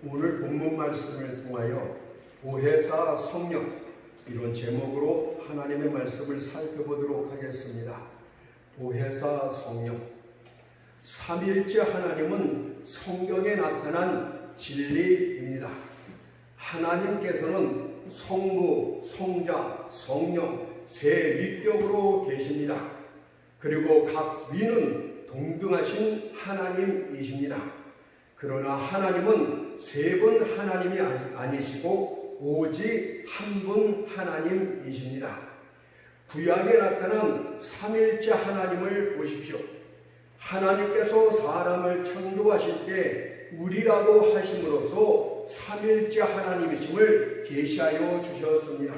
오늘 본문 말씀을 통하여 보혜사 성령, 이런 제목으로 하나님의 말씀을 살펴보도록 하겠습니다. 보혜사 성령. 삼위일체 하나님은 성경에 나타난 진리입니다. 하나님께서는 성부, 성자, 성령 세 위격으로 계십니다. 그리고 각 위는 동등하신 하나님이십니다. 그러나 하나님은 세 분 하나님이 아니시고 오직 한 분 하나님이십니다. 구약에 나타난 삼위일체 하나님을 보십시오. 하나님께서 사람을 창조하실 때 우리라고 하심으로써 삼위일체 하나님이심을 계시하여 주셨습니다.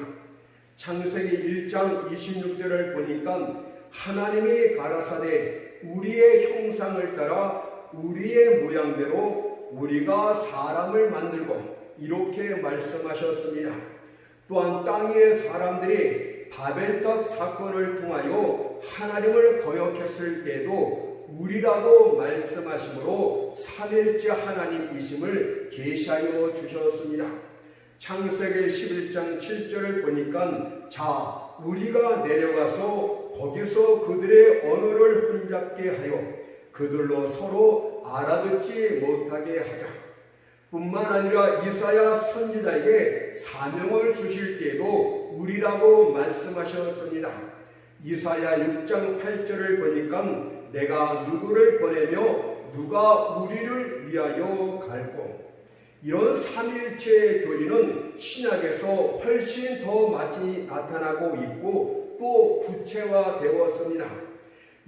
창세기 1장 26절을 보니까 하나님이 가라사대 우리의 형상을 따라 우리의 모양대로 우리가 사람을 만들고 이렇게 말씀하셨습니다. 또한 땅 위의 사람들이 바벨탑 사건을 통하여 하나님을 거역했을 때에도 우리라고 말씀하심으로 삼위일체 하나님이심을 계시하여 주셨습니다. 창세기 11장 7절을 보니까 자, 우리가 내려가서 거기서 그들의 언어를 혼잡게 하여 그들로 서로 알아듣지 못하게 하자. 뿐만 아니라 이사야 선지자에게 사명을 주실 때에도 우리라고 말씀하셨습니다. 이사야 6장 8절을 보니까 내가 누구를 보내며 누가 우리를 위하여 갈고. 이런 삼위일체의 교리는 신약에서 훨씬 더 많이 나타나고 있고 또 구체화되었습니다.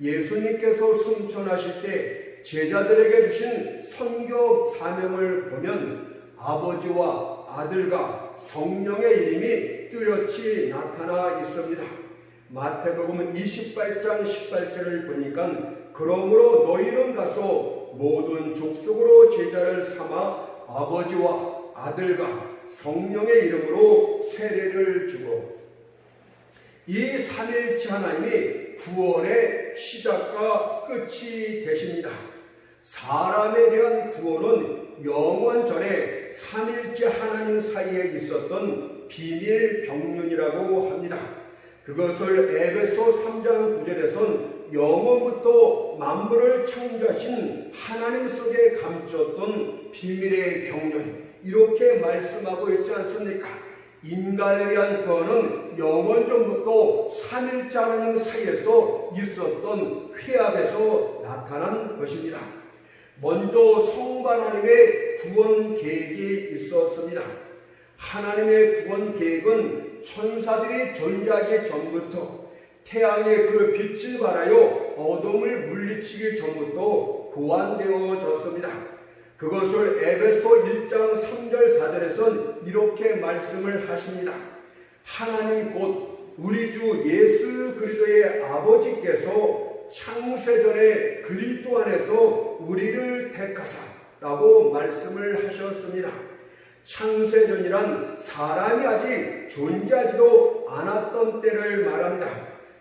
예수님께서 승천하실 때 제자들에게 주신 선교 사명을 보면 아버지와 아들과 성령의 이름이 뚜렷이 나타나 있습니다. 마태복음 28장 18절을 보니까 그러므로 너희는 가서 모든 족속으로 제자를 삼아 아버지와 아들과 성령의 이름으로 세례를 주고. 이 삼위일체 하나님이 구원의 시작과 끝이 되십니다. 사람에 대한 구원은 영원 전에 삼위일체 하나님 사이에 있었던 비밀 경륜이라고 합니다. 그것을 에베소 3장 9절에선 영원부터 만물을 창조하신 하나님 속에 감추었던 비밀의 경륜, 이렇게 말씀하고 있지 않습니까? 인간에 대한 구원은 영원 전부터 삼위일체 하나님 사이에서 있었던 회합에서 나타난 것입니다. 먼저 성부 하나님의 구원 계획이 있었습니다. 하나님의 구원 계획은 천사들이 존재하기 전부터 태양의 그 빛을 발하여 어둠을 물리치기 전부터 고안되어졌습니다. 그것을 에베소 1장 3절 4절에선 이렇게 말씀을 하십니다. 하나님 곧 우리 주 예수 그리스도의 아버지께서 창세전에 그리스도 안에서 우리를 택하사 라고 말씀을 하셨습니다. 창세전이란 사람이 아직 존재하지도 않았던 때를 말합니다.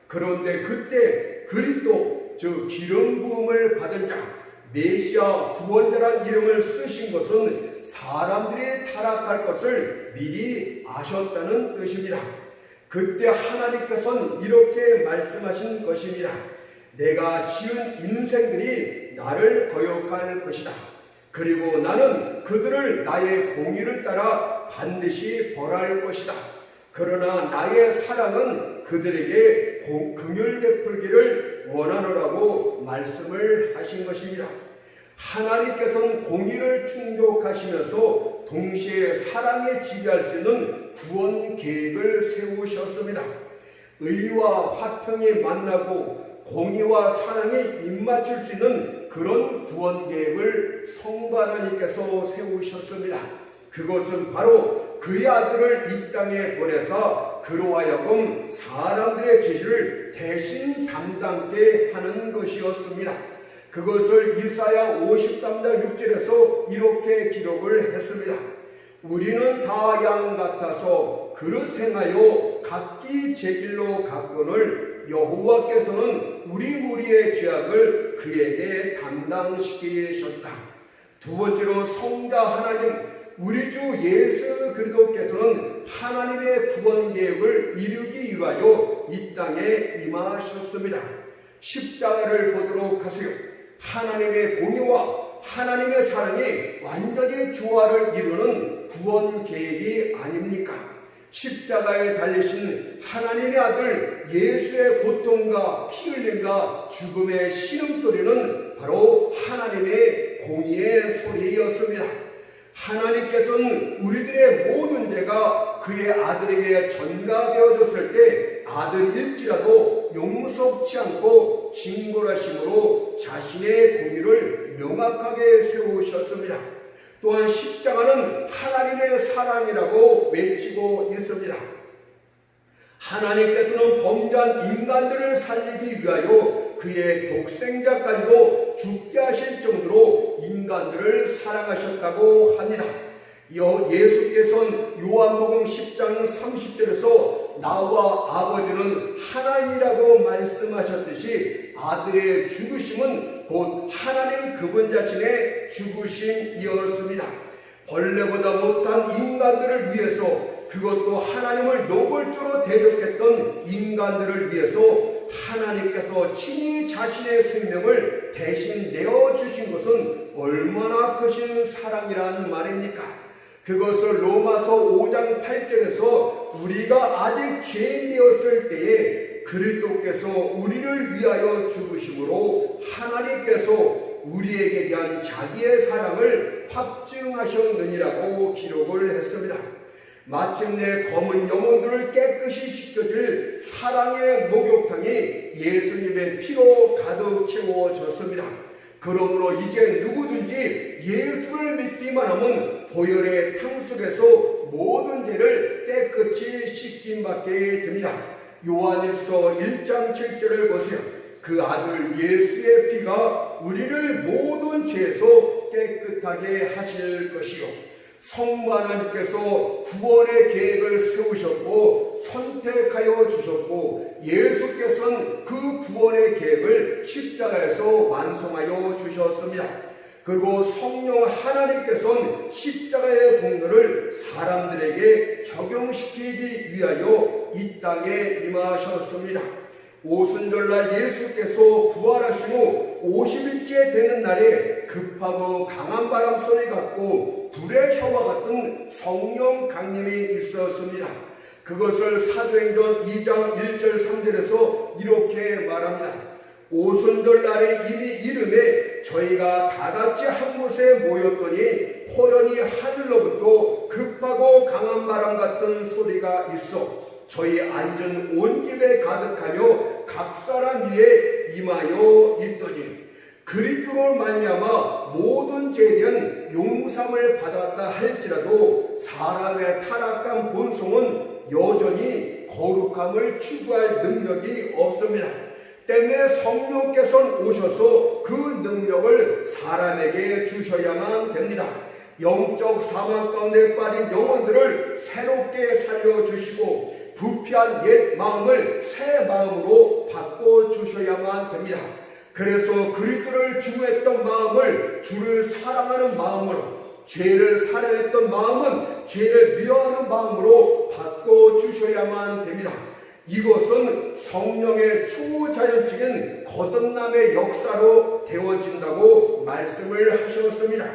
그런데 그때 그리스도, 즉 기름 부음을 받은 자, 메시아 구원자란 이름을 쓰신 것은 사람들이 타락할 것을 미리 아셨다는 뜻입니다. 그때 하나님께서는 이렇게 말씀하신 것입니다. 내가 지은 인생들이 나를 거역할 것이다. 그리고 나는 그들을 나의 공의를 따라 반드시 벌할 것이다. 그러나 나의 사랑은 그들에게 긍휼 베풀기를 원하노라고 말씀을 하신 것입니다. 하나님께서는 공의를 충족하시면서 동시에 사랑에 지배할 수 있는 구원 계획을 세우셨습니다. 의와 화평이 만나고 공의와 사랑이 입맞출 수 있는 그런 구원 계획을 성부 하나님께서 세우셨습니다. 그것은 바로 그의 아들을 이 땅에 보내서 그로 하여금 사람들의 죄를 대신 담당케 하는 것이었습니다. 그것을 이사야 53장 6절에서 이렇게 기록을 했습니다. 우리는 다 양 같아서 그릇 행하여 각기 제 길로 갔거늘 여호와께서는 우리 무리의 죄악을 그에게 담당시키셨다. 두 번째로 성자 하나님, 우리 주 예수 그리스도께서는 하나님의 구원 계획을 이루기 위하여 이 땅에 임하셨습니다. 십자가를 보도록 하세요. 하나님의 공의와 하나님의 사랑이 완전히 조화를 이루는 구원 계획이 아닙니까? 십자가에 달리신 하나님의 아들 예수의 고통과 피 흘림과 죽음의 신음소리는 바로 하나님의 공의의 소리였습니다. 하나님께서는 우리들의 모든 죄가 그의 아들에게 전가되어졌을 때 아들일지라도 용서치 않고 징벌하심으로 자신의 공의를 명확하게 세우셨습니다. 또한 십자가는 하나님의 사랑이라고 외치고 있습니다. 하나님께서는 범죄한 인간들을 살리기 위하여 그의 독생자까지도 죽게 하실 정도로 인간들을 사랑하셨다고 합니다. 예수께서는 요한복음 10장 30절에서 나와 아버지는 하나이라고 말씀하셨듯이 아들의 죽으심은 곧 하나님 그분 자신의 죽으심이었습니다. 벌레보다 못한 인간들을 위해서, 그것도 하나님을 노골적으로 대적했던 인간들을 위해서 하나님께서 친히 자신의 생명을 대신 내어주신 것은 얼마나 크신 사랑이란 말입니까? 그것을 로마서 5장 8절에서 우리가 아직 죄인이었을 때에 그리스도께서 우리를 위하여 죽으심으로 하나님께서 우리에게 대한 자기의 사랑을 확증하셨느니라고 기록을 했습니다. 마침내 검은 영혼들을 깨끗이 씻겨줄 사랑의 목욕탕이 예수님의 피로 가득 채워졌습니다. 그러므로 이제 누구든지 예수를 믿기만 하면 보혈의 탕 속에서 모든 죄를 깨끗이 씻김받게 됩니다. 요한일서 1장 7절을 보세요. 그 아들 예수의 피가 우리를 모든 죄에서 깨끗하게 하실 것이요, 성부 하나님께서 구원의 계획을 세우셨고 선택하여 주셨고 예수께서는 그 구원의 계획을 십자가에서 완성하여 주셨습니다. 그리고 성령 하나님께서는 십자가의 공로를 사람들에게 적용시키기 위하여 이 땅에 임하셨습니다. 오순절날 예수께서 부활하신 후 50일째 되는 날에 급하고 강한 바람 소리 같고 불의 혀와 같은 성령 강림이 있었습니다. 그것을 사도행전 2장 1절 3절에서 이렇게 말합니다. 오순절날에 이미 이름에 저희가 다같이 한 곳에 모였더니 호련히 하늘로부터 급하고 강한 바람 같은 소리가 있어 저희 앉은 온 집에 가득하며 각 사람 위에 임하여 있더니 그리스도로 말미암아 모든 죄는 용서함을 받았다 할지라도 사람의 타락한 본성은 여전히 거룩함을 추구할 능력이 없습니다. 때문에 성령께서 오셔서 그 능력을 사람에게 주셔야만 됩니다. 영적 사망 가운데 빠진 영혼들을 새롭게 살려주시고 부패한 옛 마음을 새 마음으로 바꿔주셔야만 됩니다. 그래서 그리스도를 중요했던 마음을 주를 사랑하는 마음으로, 죄를 사랑했던 마음은 죄를 미워하는 마음으로 바꿔주셔야만 됩니다. 이것은 성령의 초자연적인 거듭남의 역사로 되어진다고 말씀을 하셨습니다.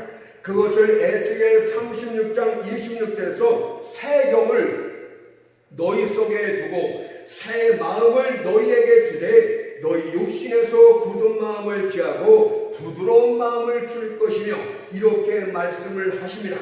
그것을 에스겔 36장 26절에서 새 영을 너희 속에 두고 새 마음을 너희에게 주되 너희 육신에서 굳은 마음을 제하고 부드러운 마음을 줄 것이며 이렇게 말씀을 하십니다.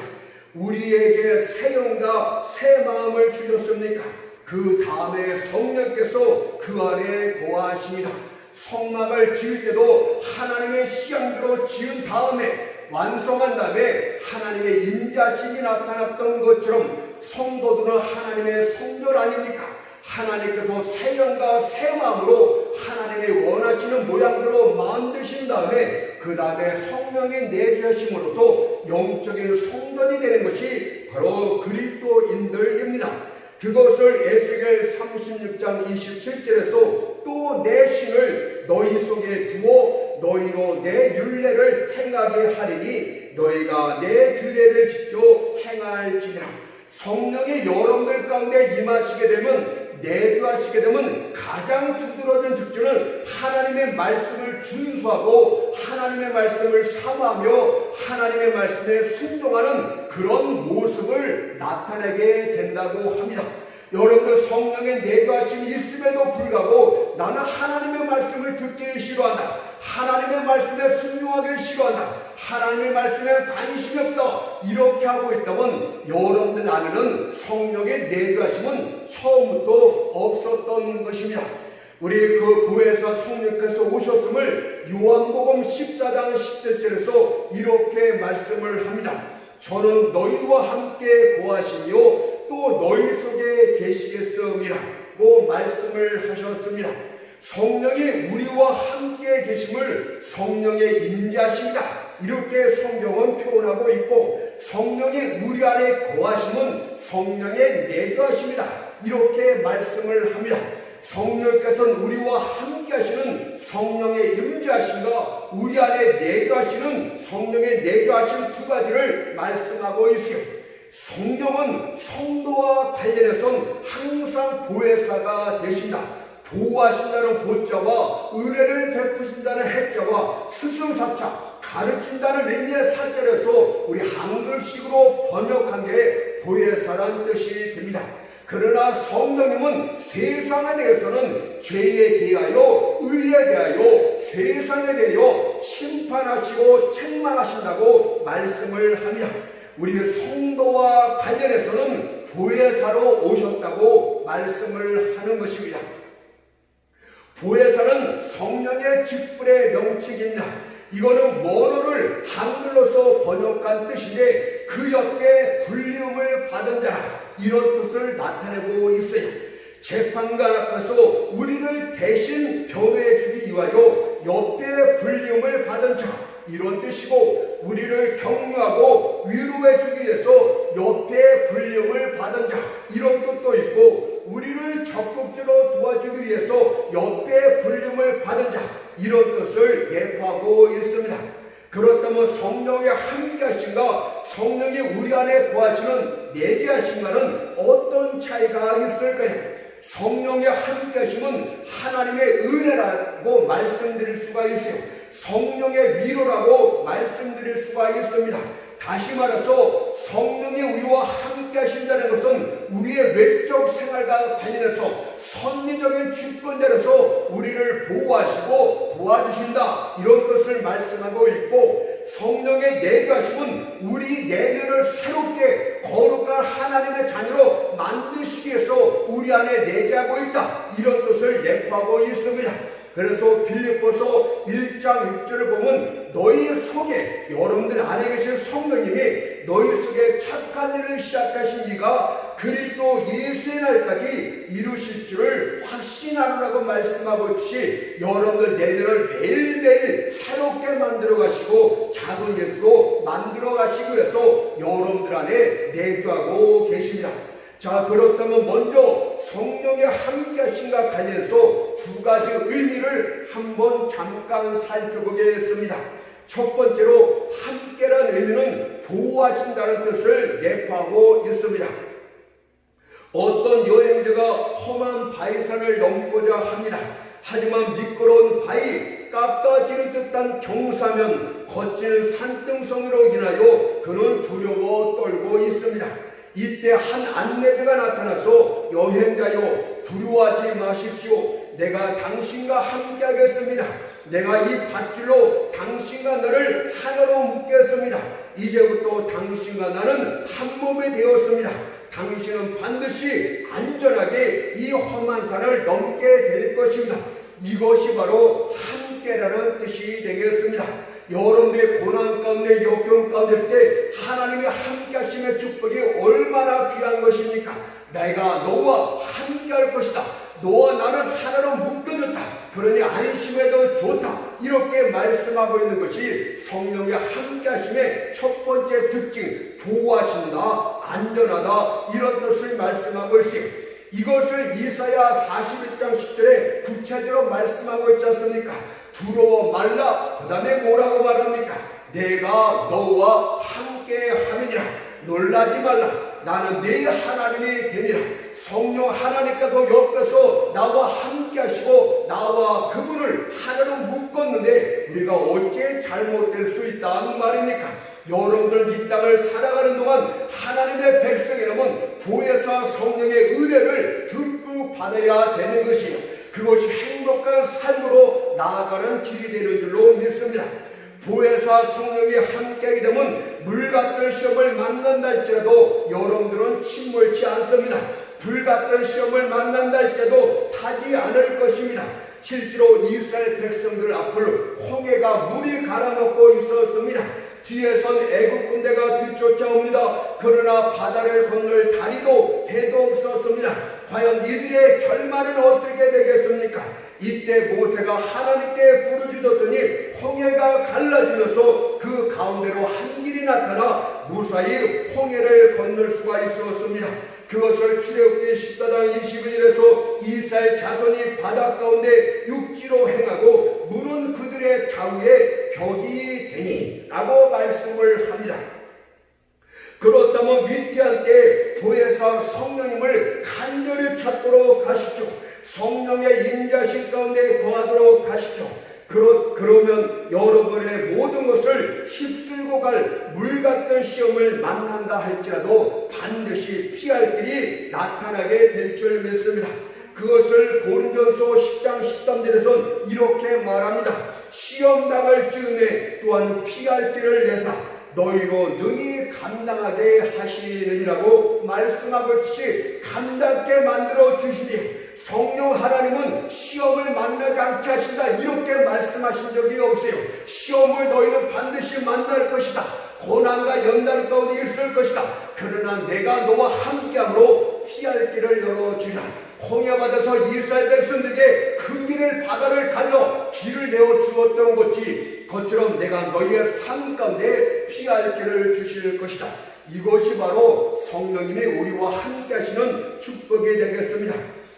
우리에게 새 영과 새 마음을 주셨습니까? 그 다음에 성령께서 그 안에 거하십니다. 성막을 지을 때도 하나님의 시향대로 지은 다음에 완성한 다음에 하나님의 임자심이 나타났던 것처럼 성도들은 하나님의 성전 아닙니까? 하나님께서 새 영과 새 마음으로 하나님의 원하시는 모양대로 만드신 다음에 그 다음에 성령이 내주심으로써 영적인 성전이 되는 것이 바로 그리스도인들입니다. 그것을 에스겔 36장 27절에서 또 내 신을 너희 속에 두어 너희로 내 율례를 행하게 하리니 너희가 내 규례를 지켜 행할지니라. 성령이 여러분들 가운데 임하시게 되면, 내주하시게 되면 가장 두드러진 특징은 하나님의 말씀을 준수하고 하나님의 말씀을 사모하며 하나님의 말씀에 순종하는 그런 모습을 나타내게 된다고 합니다. 여러분들 성령의 내주하심이 있음에도 불구하고 나는 하나님의 말씀을 듣기 싫어한다, 하나님의 말씀에 순종하기 싫어한다, 하나님의 말씀에 관심이 없다, 이렇게 하고 있다면 여러분들 안에는 성령의 내주하심은 처음부터 없었던 것입니다. 우리 그 보혜사 성령께서 오셨음을 요한복음 14장 17절에서 이렇게 말씀을 합니다. 저는 너희와 함께 거하시며 또 너희 속에 계시겠음이라고 말씀을 하셨습니다. 성령이 우리와 함께 계심을 성령의 임재하심이다, 이렇게 성경은 표현하고 있고, 성령이 우리 안에 거하심은 성령의 내주하심이다, 이렇게 말씀을 합니다. 성령께서는 우리와 함께 하시는 성령의 임재하심과 우리 안에 내주하시는 성령의 내주하심 두 가지를 말씀하고 있어요. 성령은 성도와 관련해서는 항상 보혜사가 되신다. 보호하신다는 보자와 은혜를 베푸신다는 해자와 스승사자, 가르친다는 의미의 사절에서 우리 한글식으로 번역한 게 보혜사란 뜻이 됩니다. 그러나 성령님은 세상에 대해서는 죄에 대하여, 의에 대하여, 세상에 대하여 심판하시고 책망하신다고 말씀을 합니다. 우리 성도와 관련해서는 보혜사로 오셨다고 말씀을 하는 것입니다. 보혜사는 성령의 직분의 명칭입니다. 이거는 원어를 한글로서 번역한 뜻인데 그 옆에 불리움을 받은 자, 이런 뜻을 나타내고 있어요. 재판관 앞에서 우리를 대신 변호해 주기 위하여 옆에 불리움을 받은 자, 이런 뜻이고, 우리를 격려하고 위로해 주기 위해서 옆에 불리움을 받은 자, 이런 뜻도 있고, 우리를 적극적으로 도와주기 위해서 옆에 불리움을 받은 자, 이런 뜻을 예포하고 있습니다. 그렇다면 성령의 함께하심과 성령이 우리 안에 거하시는 내재하심과는 어떤 차이가 있을까요? 성령의 함께하심은 하나님의 은혜라고 말씀드릴 수가 있어요. 성령의 위로라고 말씀드릴 수가 있습니다. 다시 말해서 성령이 우리와 함께 하신다는 것은 우리의 외적 생활과 관련해서 선리적인 주권자로서 우리를 보호하시고 도와주신다, 이런 것을 말씀하고 있고, 성령의 내주하심은 우리 내면을 새롭게 거룩한 하나님의 자녀로 만드시기 위해서 우리 안에 내재하고 있다, 이런 뜻을 예포하고 있습니다. 그래서 빌립보서 1장 6절을 보면 너희 속에, 여러분들 안에 계신 성령님이 너희 속에 착한 일을 시작하신 이가 그리스도 예수의 날까지 이루실 줄을 확신하노라고 말씀하고 있듯이, 여러분들 내면을 매일매일 새롭게 만들어 가시고 작은 예수로 만들어 가시기 위해서 여러분들 안에 내주하고 계십니다. 자, 그렇다면 먼저 성령의 함께하심과 관련해서 두 가지 의미를 한번 잠깐 살펴보겠습니다. 첫 번째로 함께란 의미는 보호하신다는 뜻을 내포하고 있습니다. 어떤 여행자가 험한 바위산을 넘고자 합니다. 하지만 미끄러운 바위, 깎아지는 듯한 경사면, 거친 산등성으로 인하여 그는 두려워 떨고 있습니다. 이때 한 안내자가 나타나서 여행자여, 두려워하지 마십시오. 내가 당신과 함께 하겠습니다. 내가 이 밧줄로 당신과 나를 하나로 묶겠습니다. 이제부터 당신과 나는 한 몸이 되었습니다. 당신은 반드시 안전하게 이 험한 산을 넘게 될 것입니다. 이것이 바로 함께라는 뜻이 되겠습니다. 여러분들의 고난 가운데, 역경 가운데 있을 때 하나님의 함께하심의 축복이 얼마나 귀한 것입니까? 내가 너와 함께할 것이다. 너와 나는 하나로 묶여졌다. 그러니 안심해도 좋다. 이렇게 말씀하고 있는 것이 성령의 함께하심의 첫 번째 특징, 보호하신다, 안전하다, 이런 뜻을 말씀하고 있어요. 이것을 이사야 41장 10절에 구체적으로 말씀하고 있지 않습니까? 두려워 말라. 그 다음에 뭐라고 말합니까? 내가 너와 함께 하느니라. 놀라지 말라. 나는 네 하나님이 되니라. 성령 하나님께서 옆에서 나와 함께 하시고 나와 그분을 하나로 묶었는데 우리가 어째 잘못될 수 있다는 말입니까? 여러분들 이 땅을 살아가는 동안 하나님의 백성이라면 보혜사 성령의 은혜를 듬뿍 받아야 되는 것이요, 그것이 행복한 삶으로 나아가는 길이 되는 줄로 믿습니다. 보혜사 성령이 함께하게 되면 물 같은 시험을 만난다 할지라도 여러분들은 침몰치 않습니다. 불 같은 시험을 만난다 할지라도 타지 않을 것입니다. 실제로 이스라엘 백성들 앞을 홍해가 물이 갈아먹고 있었습니다. 뒤에선 애국 군대가 뒤쫓아옵니다. 그러나 바다를 건널 다리도 배도 없었습니다. 과연 이들의 결말은 어떻게 되겠습니까? 이때 모세가 하나님께 부르짖었더니 홍해가 갈라지면서 그 가운데로 한 길이 나타나 무사히 홍해를 건널 수가 있었습니다. 그것을 출애굽기 14장 21절에서 이스라엘 자손이 바다 가운데 육지로 행하고 물은 그들의 좌우에 벽이 되니 라고 말씀을 합니다. 그렇다면 위태한 때 보혜사 성령님을 간절히 찾도록 하십시오. 성령의 임재하심 가운데 거하도록 하십시오. 그러면 여러분의 모든 것을 휩쓸고 갈 물 같은 시험을 만난다 할지라도 반드시 피할 길이 나타나게 될 줄 믿습니다. 그것을 고린도전서 10장 13절에서 이렇게 말합니다. 시험 당할 즈음에 또한 피할 길을 내사 너희로 능히 감당하게 하시느니라고 말씀하고 있듯이 감당케 만들어 주시니 성령 하나님은 시험을 만나지 않게 하신다 이렇게 말씀하신 적이 없어요. 시험을 너희는 반드시 만날 것이다. 고난과 연단 가운데 있을 것이다. 그러나 내가 너와 함께함으로 피할 길을 열어주리라. 홍해바다에서 이스라엘 백성들에게 그 길을 바다를 갈러 길을 내어 주었던 것처럼 내가 너희의 삶 가운데 피할 길을 주실 것이다. 이것이 바로 성령님이 우리와 함께 하시는 축복이 되겠습니다.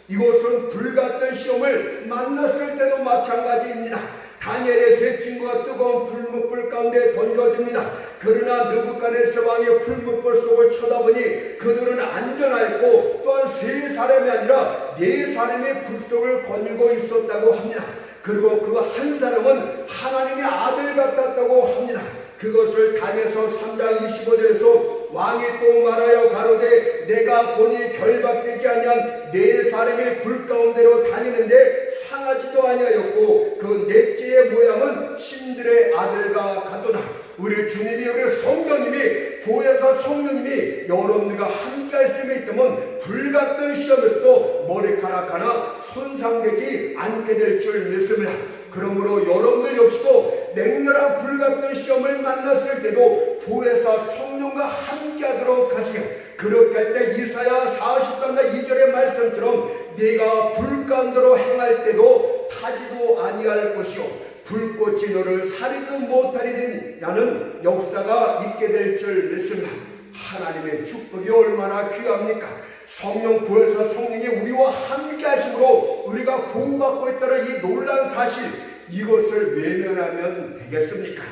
이것은 불같은 시험을 만났을 때도 마찬가지입니다. 다니엘의 세 친구가 뜨거운 풀무불 가운데 던져집니다. 그러나 느부갓네살 왕의 풀무불 속을 쳐다보니 그들은 안전하였고 또한 세 사람이 아니라 네 사람이 불 속을 거닐고 있었다고 합니다. 그리고 그 한 사람은 하나님의 아들 같았다고 합니다. 그것을 다니엘서 3장 25절에서 왕이 또 말하여 가로되 내가 보니 결박되지 아니한 네 사람이 불 가운데로 다니는데 상하지도 아니하였고 그 넷째의 모양은 신들의 아들과 같도다. 우리 주님이 우리 성령님이 보혜사 성령님이 여러분들과 함께 할 수 있다면 불같은 시험에서도 머리카락 하나 손상되지 않게 될 줄 믿습니다. 그러므로 여러분들 역시도 맹렬한 불같은 시험을 만났을 때도 보혜사 성령과 함께 하도록 하세요. 그렇게 할 때 이사야 43장 2절의 말씀처럼 네가 불 가운데로 행할 때도 타지도 아니할 것이요 불꽃이 너를 사리도 못하리라는 역사가 있게 될 줄 믿습니다. 하나님의 축복이 얼마나 귀합니까? 성령 보혜사 성령이 우리와 함께 하심으로 우리가 보호받고 있다는 이 놀라운 사실, 이것을 외면하면 되겠습니까?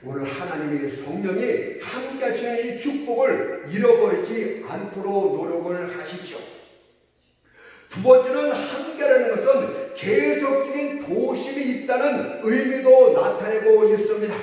오늘 하나님의 성령이 함께 하시는 이 축복을 잃어버리지 않도록 노력을 하십시오. 두 번째는 함께라는 것은 계속적인 도심이 있다는 의미도 나타내고 있습니다.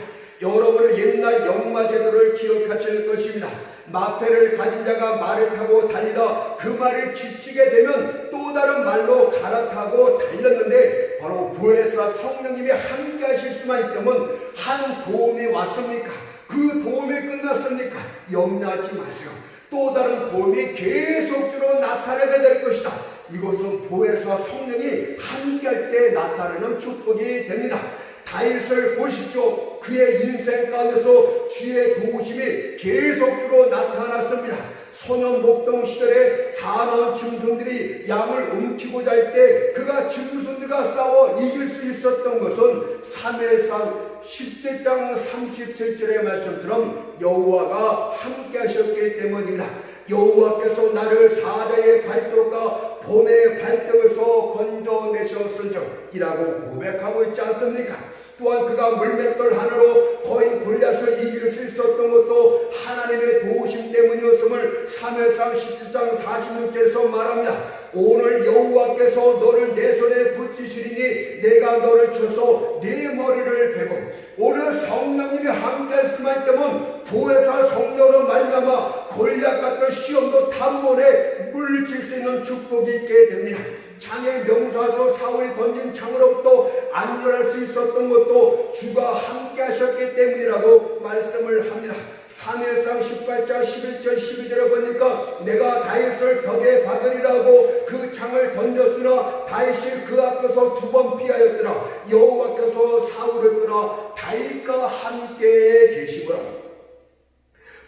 여러분은 옛날 역마제도를 기억하실 것입니다. 마패를 가진 자가 말을 타고 달리다 그 말이 지치게 되면 또 다른 말로 갈아타고 달렸는데 바로 보혜사 성령님이 함께 하실 수만 있다면 한 도움이 왔습니까? 그 도움이 끝났습니까? 염려하지 마세요. 또 다른 도움이 계속적으로 나타나게 될 것이다. 이것은 보혜사 성령이 함께할 때 나타나는 축복이 됩니다. 다윗을 보십시오. 그의 인생 가운데서 주의 도우심이 계속적으로 나타났습니다. 소년 목동 시절에 사나운 짐승들이 양을 움키고자 할 때 그가 짐승들과 싸워 이길 수 있었던 것은 사무엘상 10장 37절의 말씀처럼 여호와가 함께 하셨기 때문입니다. 여호와께서 나를 사자의 발톱과 봄의 발등에서 건져내셨으리라고 고백하고 있지 않습니까? 또한 그가 물맷돌 하나로 거인 골리앗을 이길 수 있었던 것도 하나님의 도우심 때문이었음을 사무엘상 17장 46절에서 말합니다. 오늘 여호와께서 너를 내 손에 붙이시리니 내가 너를 쳐서 네 머리를 베고. 오늘 성령님이 함께할 수만 있다면 보혜사 성령으로 말미암아 골리앗 같은 시험도 단번에 물리칠 수 있는 축복이 있게 됩니다. 창의 명사서 사울이 던진 창으로부터 안전할 수 있었던 것도 주가 함께 하셨기 때문이라고 말씀을 합니다. 사무엘상 18장 11절 12절에 보니까 내가 다윗을 벽에 박으리라고 그 창을 던졌으나 다윗이 그 앞에서 2번 피하였더라. 여호와께서 사울을 떠나 다윗과 함께 계시더라.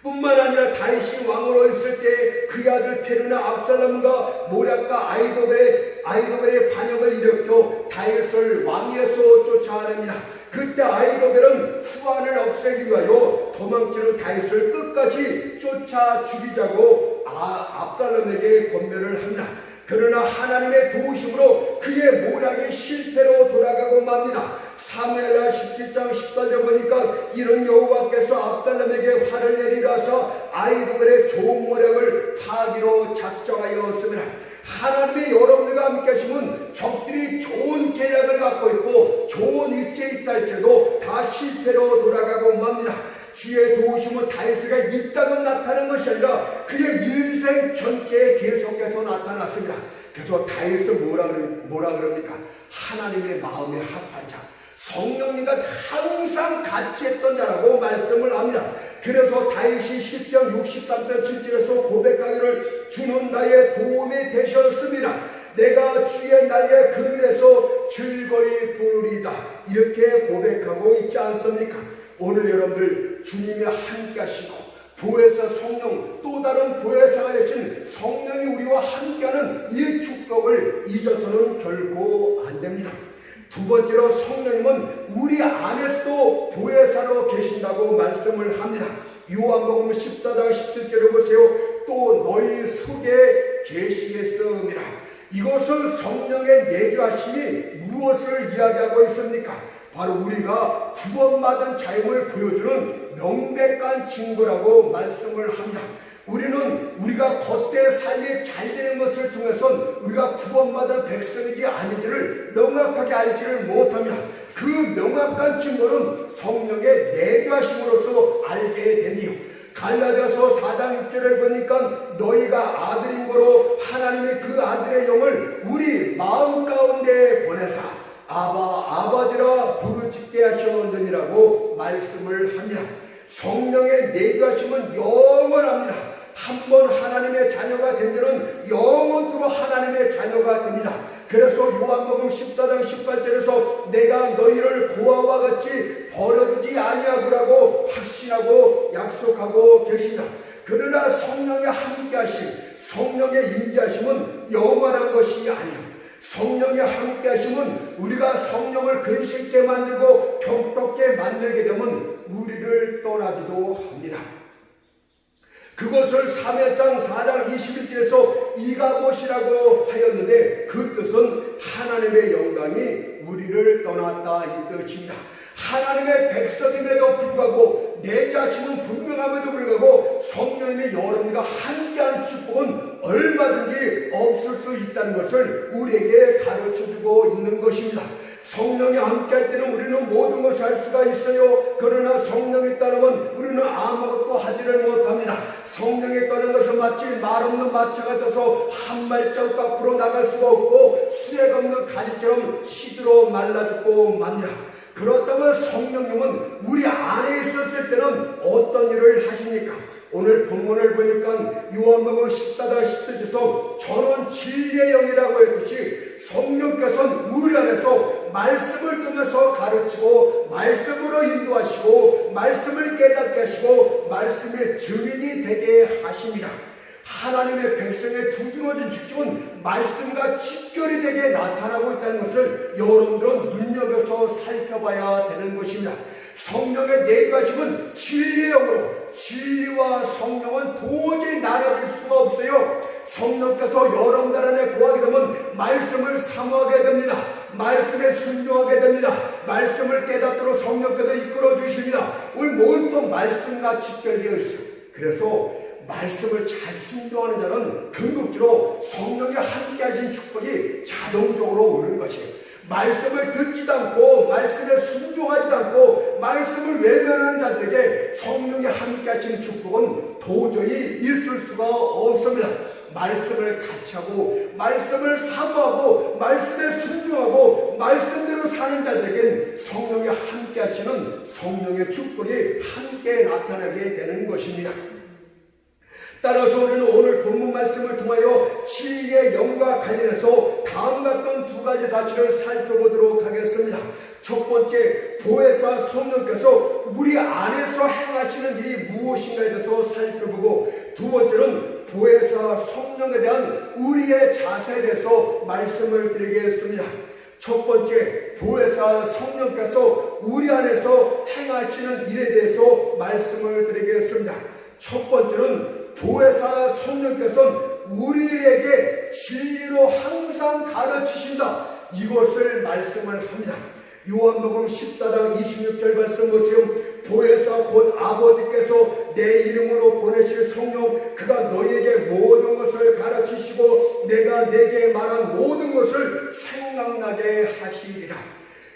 뿐만 아니라 다윗이 왕으로 있을 때 그의 아들 페르나 압살롬과 모략과 아이도벨의 반역을 일으켜 다윗을 왕위에서 쫓아냅니다. 그때 아이도벨은 후환을 없애기 위하여 도망치는 다윗을 끝까지 쫓아 죽이자고 압살롬에게 권면을 합니다. 그러나 하나님의 도우심으로 그의 모략이 실패로 돌아가고 맙니다. 사무엘하 17장 14절 보니까 이런 여호와께서 압살롬에게 화를 내리라서 아이도벨의 좋은 모략을 파기로 작정하였습니다. 하나님의 여러분들과 함께 하시면 적들이 좋은 계략을 갖고 있고 좋은 위치에 있다 할지라도 다 실패로 돌아가고 맙니다. 주의 도우심은 다윗에게 이따금 나타나는 것이 아니라 그의 인생 전체에 계속해서 나타났습니다. 그래서 다윗은 뭐라 그럽니까? 하나님의 마음에 합한 자, 성령님과 항상 같이 했던 자라고 말씀을 합니다. 그래서 다윗이 시편 63편 7절에서 고백하기를 주는 나의 도움이 되셨습니다. 내가 주의 날개 그늘에서 즐거이 부르리다. 이렇게 고백하고 있지 않습니까? 오늘 여러분들 주님이 함께 하시고 보혜사 성령, 또 다른 보혜사가 되신 성령이 우리와 함께하는 이 축복을 잊어서는 결코 안 됩니다. 두 번째로 성령님은 우리 안에서도 보혜사로 계신다고 말씀을 합니다. 요한복음 14장 17절에 보세요. 또 너희 속에 계시겠음이라. 이것은 성령의 내주하심이 무엇을 이야기하고 있습니까? 바로 우리가 구원받은 자임을 보여주는 명백한 증거라고 말씀을 합니다. 우리는 우리가 겉에 삶이 잘 되는 것을 통해서 우리가 구원받은 백성이지 아닌지를 명확하게 알지를 못합니다. 그 명확한 증거는 성령의 내주하심으로써 알게 됩니다. 갈라디아서 4장 6절을 보니까 너희가 아들인 거로 하나님이 그 아들의 영을 우리 마음 가운데 보내사 아버지라 부르짖게 하셨느니라고 말씀을 합니다. 성령의 내주하심은 영원합니다. 한번 하나님의 자녀가 된 자는 영원토록 하나님의 자녀가 됩니다. 그래서 요한복음 14장 18절에서 내가 너희를 고아와 같이 버려두지 아니하리라고 확신하고 약속하고 계십니다. 그러나 성령의 함께하심, 성령의 임재하심은 영원한 것이 아니에요. 성령의 함께하심은 우리가 성령을 근심있게 만들고 경롭게 만들게 되면 우리를 떠나기도 합니다. 그것을 사무엘상 4장 21절에서 이가봇이라고 하였는데 그 뜻은 하나님의 영광이 우리를 떠났다 이 뜻입니다. 하나님의 백성임에도 불구하고 내주하심은 분명함에도 불구하고 성령님이 여러분과 함께하는 축복은 얼마든지 없을 수 있다는 것을 우리에게 가르쳐주고 있는 것입니다. 성령이 함께할 때는 우리는 모든 것을 할 수가 있어요. 그러나 성령이 따르면 우리는 아무것도 하지를 못합니다. 성령이 떠난 것은 마치 말 없는 마차가 돼서 한 발자국 앞으로 나갈 수가 없고 수액 없는 가지처럼 시들어 말라 죽고 맙니다. 그렇다면 성령님은 우리 안에 있었을 때는 어떤 일을 하십니까? 오늘 본문을 보니까 요한복음 14장 10절에서 저는 진리의 영이라고 했듯이 성령께서는 우리 안에서 말씀을 통해서 가르치고 말씀으로 인도하시고 말씀을 깨닫게 하시고 말씀의 증인이 되게 하십니다. 하나님의 백성의 두드러진 축복은 말씀과 직결이 되게 나타나고 있다는 것을 여러분들은 눈여겨서 살펴봐야 되는 것입니다. 성령의 내주하심은 진리의 영으로 진리와 성령은 도저히 나눠질 수가 없어요. 성령께서 여러분들 안에 거하게 되면 말씀을 사모하게 됩니다. 말씀에 순종하게 됩니다. 말씀을 깨닫도록 성령께서 이끌어 주십니다. 우리 모두 말씀과 직결되어 있어요. 그래서 말씀을 잘 순종하는 자는 궁극적으로 성령이 함께 하신 축복이 자동적으로 오는 것이에요. 말씀을 듣지도 않고 말씀에 순종하지도 않고 말씀을 외면하는 자들에게 성령이 함께 하신 축복은 도저히 있을 수가 없습니다. 말씀을 같이 하고 말씀을 사모하고 말씀에 순종하고 말씀대로 사는 자들에겐 성령이 함께 하시는 성령의 축복이 함께 나타나게 되는 것입니다. 따라서 우리는 오늘 본문 말씀을 통하여 진리의 영과 관련해서 다음과 같은 두 가지 사실을 살펴보도록 하겠습니다. 첫 번째, 보혜사 성령께서 우리 안에서 행하시는 일이 무엇인가에 대해서 살펴보고, 두 번째는 보혜사 성령에 대한 우리의 자세에 대해서 말씀을 드리겠습니다. 첫 번째, 보혜사 성령께서 우리 안에서 행하시는 일에 대해서 말씀을 드리겠습니다. 첫 번째는 보혜사 성령께서는 우리에게 진리로 항상 가르치신다, 이것을 말씀을 합니다. 요한복음 14장 26절 말씀 보세요. 보혜사 곧 아버지께서 내 이름으로 보내실 성령, 그가 너희에게 모든 것을 가르치시고 내가 내게 말한 모든 것을 생각나게 하시리라.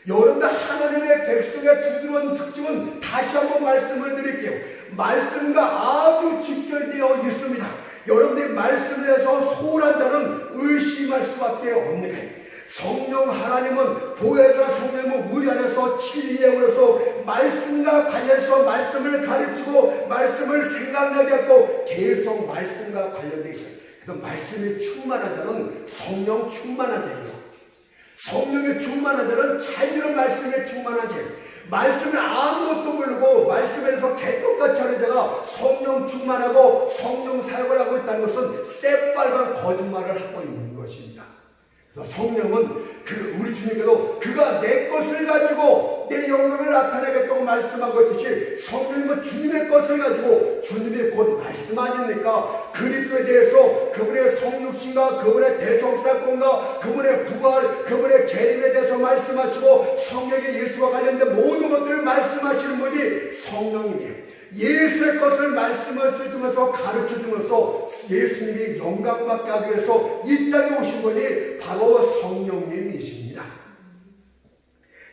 여러분들, 하나님의 백성의 두드러운 특징은 다시 한번 말씀을 드릴게요. 말씀과 아주 직결되어 있습니다. 여러분들이 말씀에 대해서 소홀한 자는 의심할 수밖에 없는 거예요. 성령 하나님은, 보혜사 성령은 우리 안에서 진리의 영으로서 말씀과 관련해서 말씀을 가르치고 말씀을 생각나게 하고 계속 말씀과 관련되어 있어요. 그래서 말씀이 충만한 자는 성령 충만한 자예요. 성령에 충만한 자는 자유로운 말씀에 충만한 자예요. 말씀을 아무것도 모르고 말씀에서 개떡같이 하는 자가 성령 충만하고 성령 사역을 하고 있다는 것은 새빨간 거짓말을 하고 있는 것입니다. 그래서 성령은 우리 주님께도 그가 내 것을 가지고 내 영광을 나타내겠다고 말씀하고 있듯이, 성령님은 주님의 것을 가지고, 주님이 곧 말씀 아닙니까? 그리스도에 대해서 그분의 성육신과 그분의 대성사건과 그분의 부활, 그분의 재림에 대해서 말씀하시고 성경의 예수와 관련된 모든 것들을 말씀하시는 분이 성령님이에요. 예수의 것을 말씀을 주면서 가르쳐 주면서 예수님이 영광받게 하기 위해서 이 땅에 오신 분이 바로 성령님이십니다.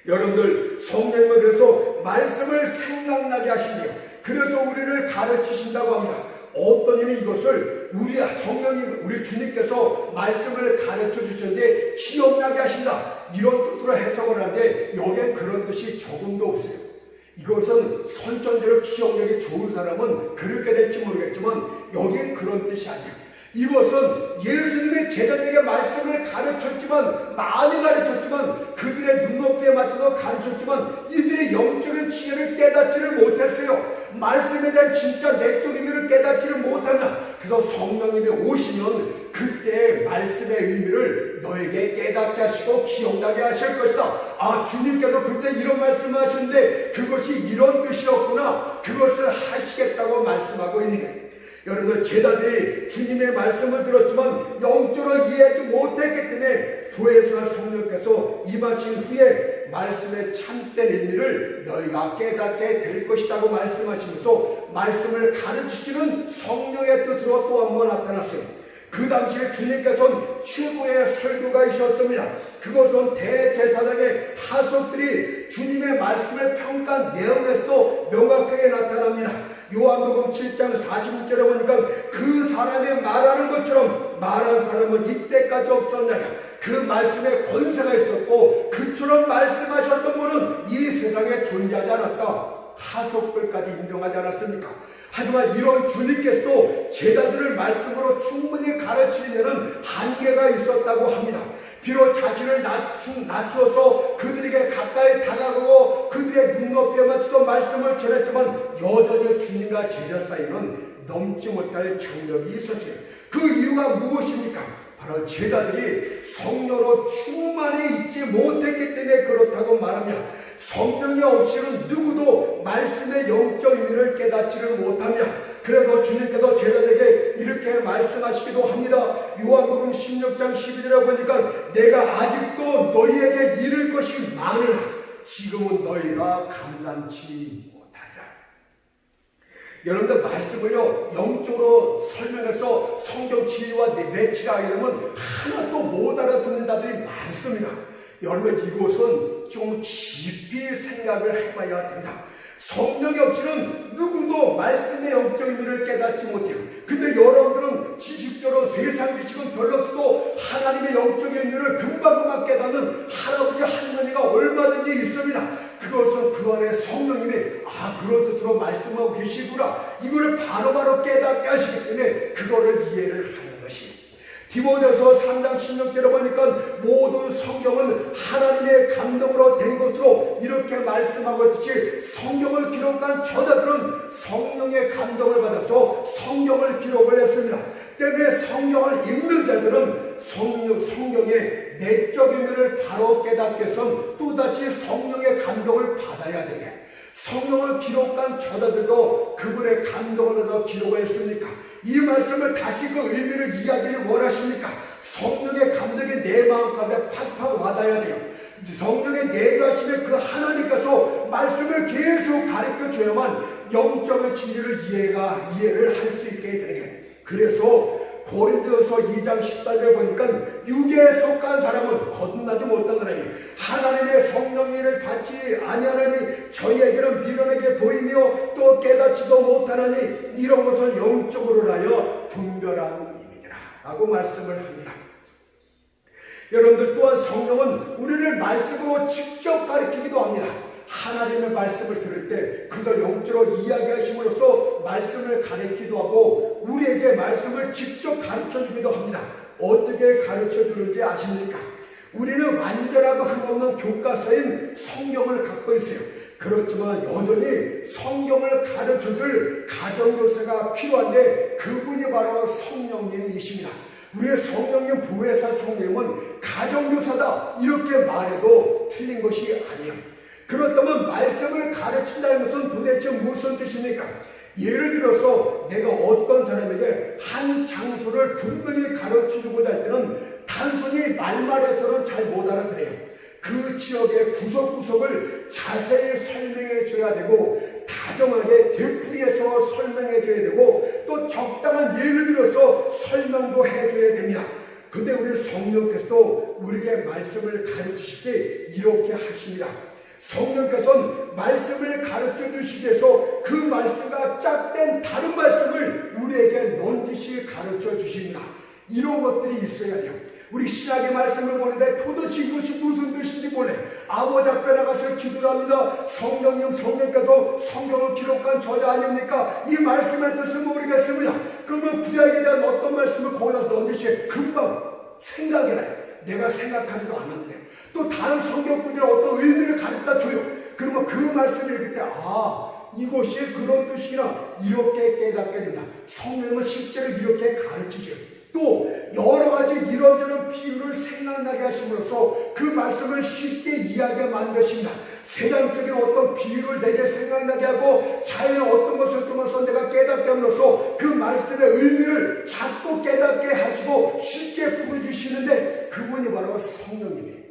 여러분들, 성령님은 그래서 말씀을 생각나게 하신대요. 그래서 우리를 가르치신다고 합니다. 어떤 일이 이것을 우리 성령님, 우리 주님께서 말씀을 가르쳐 주셨는데 기억나게 하신다, 이런 뜻으로 해석을 하는데 여기엔 그런 뜻이 조금도 없어요. 이것은 선천적으로 기억력이 좋은 사람은 그렇게 될지 모르겠지만 여기엔 그런 뜻이 아니에요. 이것은 예수님의 제자들에게 말씀을 가르쳤지만, 많이 가르쳤지만, 그들의 눈높이에 맞춰서 가르쳤지만 이들의 영적인 지혜를 깨닫지를 못했어요. 말씀에 대한 진짜 내적 의미를 깨닫지를 못한다. 그래서 성령님이 오시면 그때 말씀의 의미를 너에게 깨닫게 하시고 기억나게 하실 것이다. 아, 주님께서 그때 이런 말씀을 하시는데 그것이 이런 뜻이었구나, 그것을 하시겠다고 말씀하고 있는 거예요. 여러분, 제자들이 주님의 말씀을 들었지만 영적으로 이해하지 못했기 때문에 보혜사 성령께서 임하신 후에 말씀의 참된 의미를 너희가 깨닫게 될 것이라고 말씀하시면서 말씀을 가르치시는 성령의 뜻으로 또 한 번 나타났어요. 그 당시에 주님께서는 최고의 설교가이셨습니다. 그것은 대제사장의 하석들이 주님의 말씀을 평가한 내용에서도 명확하게 나타납니다. 요한복음 7장 46절에 보니까 그 사람이 말하는 것처럼 말한 사람은 이때까지 없었느냐. 그 말씀에 권세가 있었고 그처럼 말씀하셨던 분은 이 세상에 존재하지 않았다. 하석들까지 인정하지 않았습니까? 하지만 이런 주님께서도 제자들을 말씀으로 충분히 가르치는 데는 한계가 있었다고 합니다. 비록 자신을 낮추어서 그들에게 가까이 다가가고 그들의 눈높이에 맞춰서 말씀을 전했지만 여전히 주님과 제자 사이는 넘지 못할 장벽이 있었어요. 그 이유가 무엇입니까? 바로 제자들이 성령으로 충만히 있지 못했기 때문에 그렇다고 말합니다. 성령이 없이는 누구도 말씀의 영적 의미를 깨닫지를 못합니다. 그래서 주님께서 제자들에게 이렇게 말씀하시기도 합니다. 요한복음 16장 12절에 보니까 내가 아직도 너희에게 이를 것이 많으나 지금은 너희가 감당치 못하리라. 여러분들 말씀을요 영적으로 설명해서 성경 진리와 매치하게 되면 하나도 못 알아듣는 자들이 많습니다. 여러분 이곳은 좀 깊이 생각을 해봐야 된다. 성령이 없이는 누구도 말씀의 영적 의미를 깨닫지 못해요. 근데 여러분들은 지식적으로 세상 지식은 별로 없어도 하나님의 영적 의미를 금방금방 깨닫는 할아버지 할머니가 얼마든지 있습니다. 그것은 그 안에 성령님이 그런 뜻으로 말씀하고 계시구나 이거를 바로바로 깨닫게 하시기 때문에 그거를 이해를 하는 것이 디모데서 3장 16절에 보니까 모든 성경은 하나님의 감동으로 된 것으로 이렇게 말씀하고 있듯이 성경을 기록한 저자들은 성령의 감동을 받아서 성경을 기록을 했습니다. 때문에 성경을 읽는 자들은 성경의 내적 의미를 바로 깨닫게 해서 또다시 성령의 감동을 받아야 되게 성경을 기록한 저자들도 그분의 감동을 받아 기록을 했습니까? 이 말씀을 다시 그 의미를 이야기를 원하십니까? 성령의 감동이 내 마음가운데 팍팍 와닿아야 돼요. 성령의 내가심의 그 하나님께서 말씀을 계속 가르쳐줘야만 영적인 진리를 이해를 할 수 있게 되게. 그래서 고린도서 2장 14절에 보니까 육에 속한 사람은 거듭나지 못한 사람이 하나님의 성령을 받지 아니하나니 저희에게는 미련하게 보이며 또 깨닫지도 못하나니 이런 것을 영적으로 하여 분별한 의미니라 라고 말씀을 합니다. 여러분들 또한 성령은 우리를 말씀으로 직접 가르치기도 합니다. 하나님의 말씀을 들을 때 그걸 영적으로 이야기하심으로써 말씀을 가르치기도 하고 우리에게 말씀을 직접 가르쳐주기도 합니다. 어떻게 가르쳐주는지 아십니까? 우리는 완전하고 흠없는 교과서인 성경을 갖고 있어요. 그렇지만 여전히 성경을 가르쳐줄 가정교사가 필요한데 그분이 바로 성령님이십니다. 우리의 성령님 부회사 성령은 가정교사다 이렇게 말해도 틀린 것이 아니에요. 그렇다면 말씀을 가르친다는 것은 도대체 무슨 뜻입니까? 예를 들어서 내가 어떤 사람에게 한 장소를 분명히 가르쳐주고자 할 때는 단순히 말해서는 잘 못 알아들어요. 그 지역의 구석구석을 자세히 설명해 줘야 되고 다정하게 되풀이해서 설명해 줘야 되고 또 적당한 예를 들어서 설명도 해줘야 됩니다. 근데 우리 성령께서도 우리에게 말씀을 가르치실 때 이렇게 하십니다. 성령께서는 말씀을 가르쳐 주시기 위해서 그 말씀과 짝된 다른 말씀을 우리에게 넌지시 가르쳐 주십니다. 이런 것들이 있어야 돼요. 우리 신약의 말씀을 보는데 도대체 이것이 무슨 뜻인지 몰래 아버지 앞에 나가서 기도를 합니다. 성령께서 성경을 기록한 저자 아닙니까? 이 말씀의 뜻을 모르겠습니다. 그러면 구약에 대한 어떤 말씀을 거기다 넌지시 금방 생각이 나요. 내가 생각하지도 않았는데 또 다른 성경구절에 어떤 의미를 가르쳐 줘요. 그러면 그 말씀을 읽을 때 이것이 그런 뜻이구나 이렇게 깨닫게 된다. 성령은 실제로 이렇게 가르치죠. 또 여러 가지 이런저런 비유를 생각나게 하심으로써 그 말씀을 쉽게 이해하게 만드십니다. 세상적인 어떤 비유를 내게 생각나게 하고 자연의 어떤 것을 통해서 내가 깨닫게 함으로써 그 말씀의 의미를 자꾸 깨닫게 하시고 쉽게 부어주시는데 그분이 바로 성령님이에요.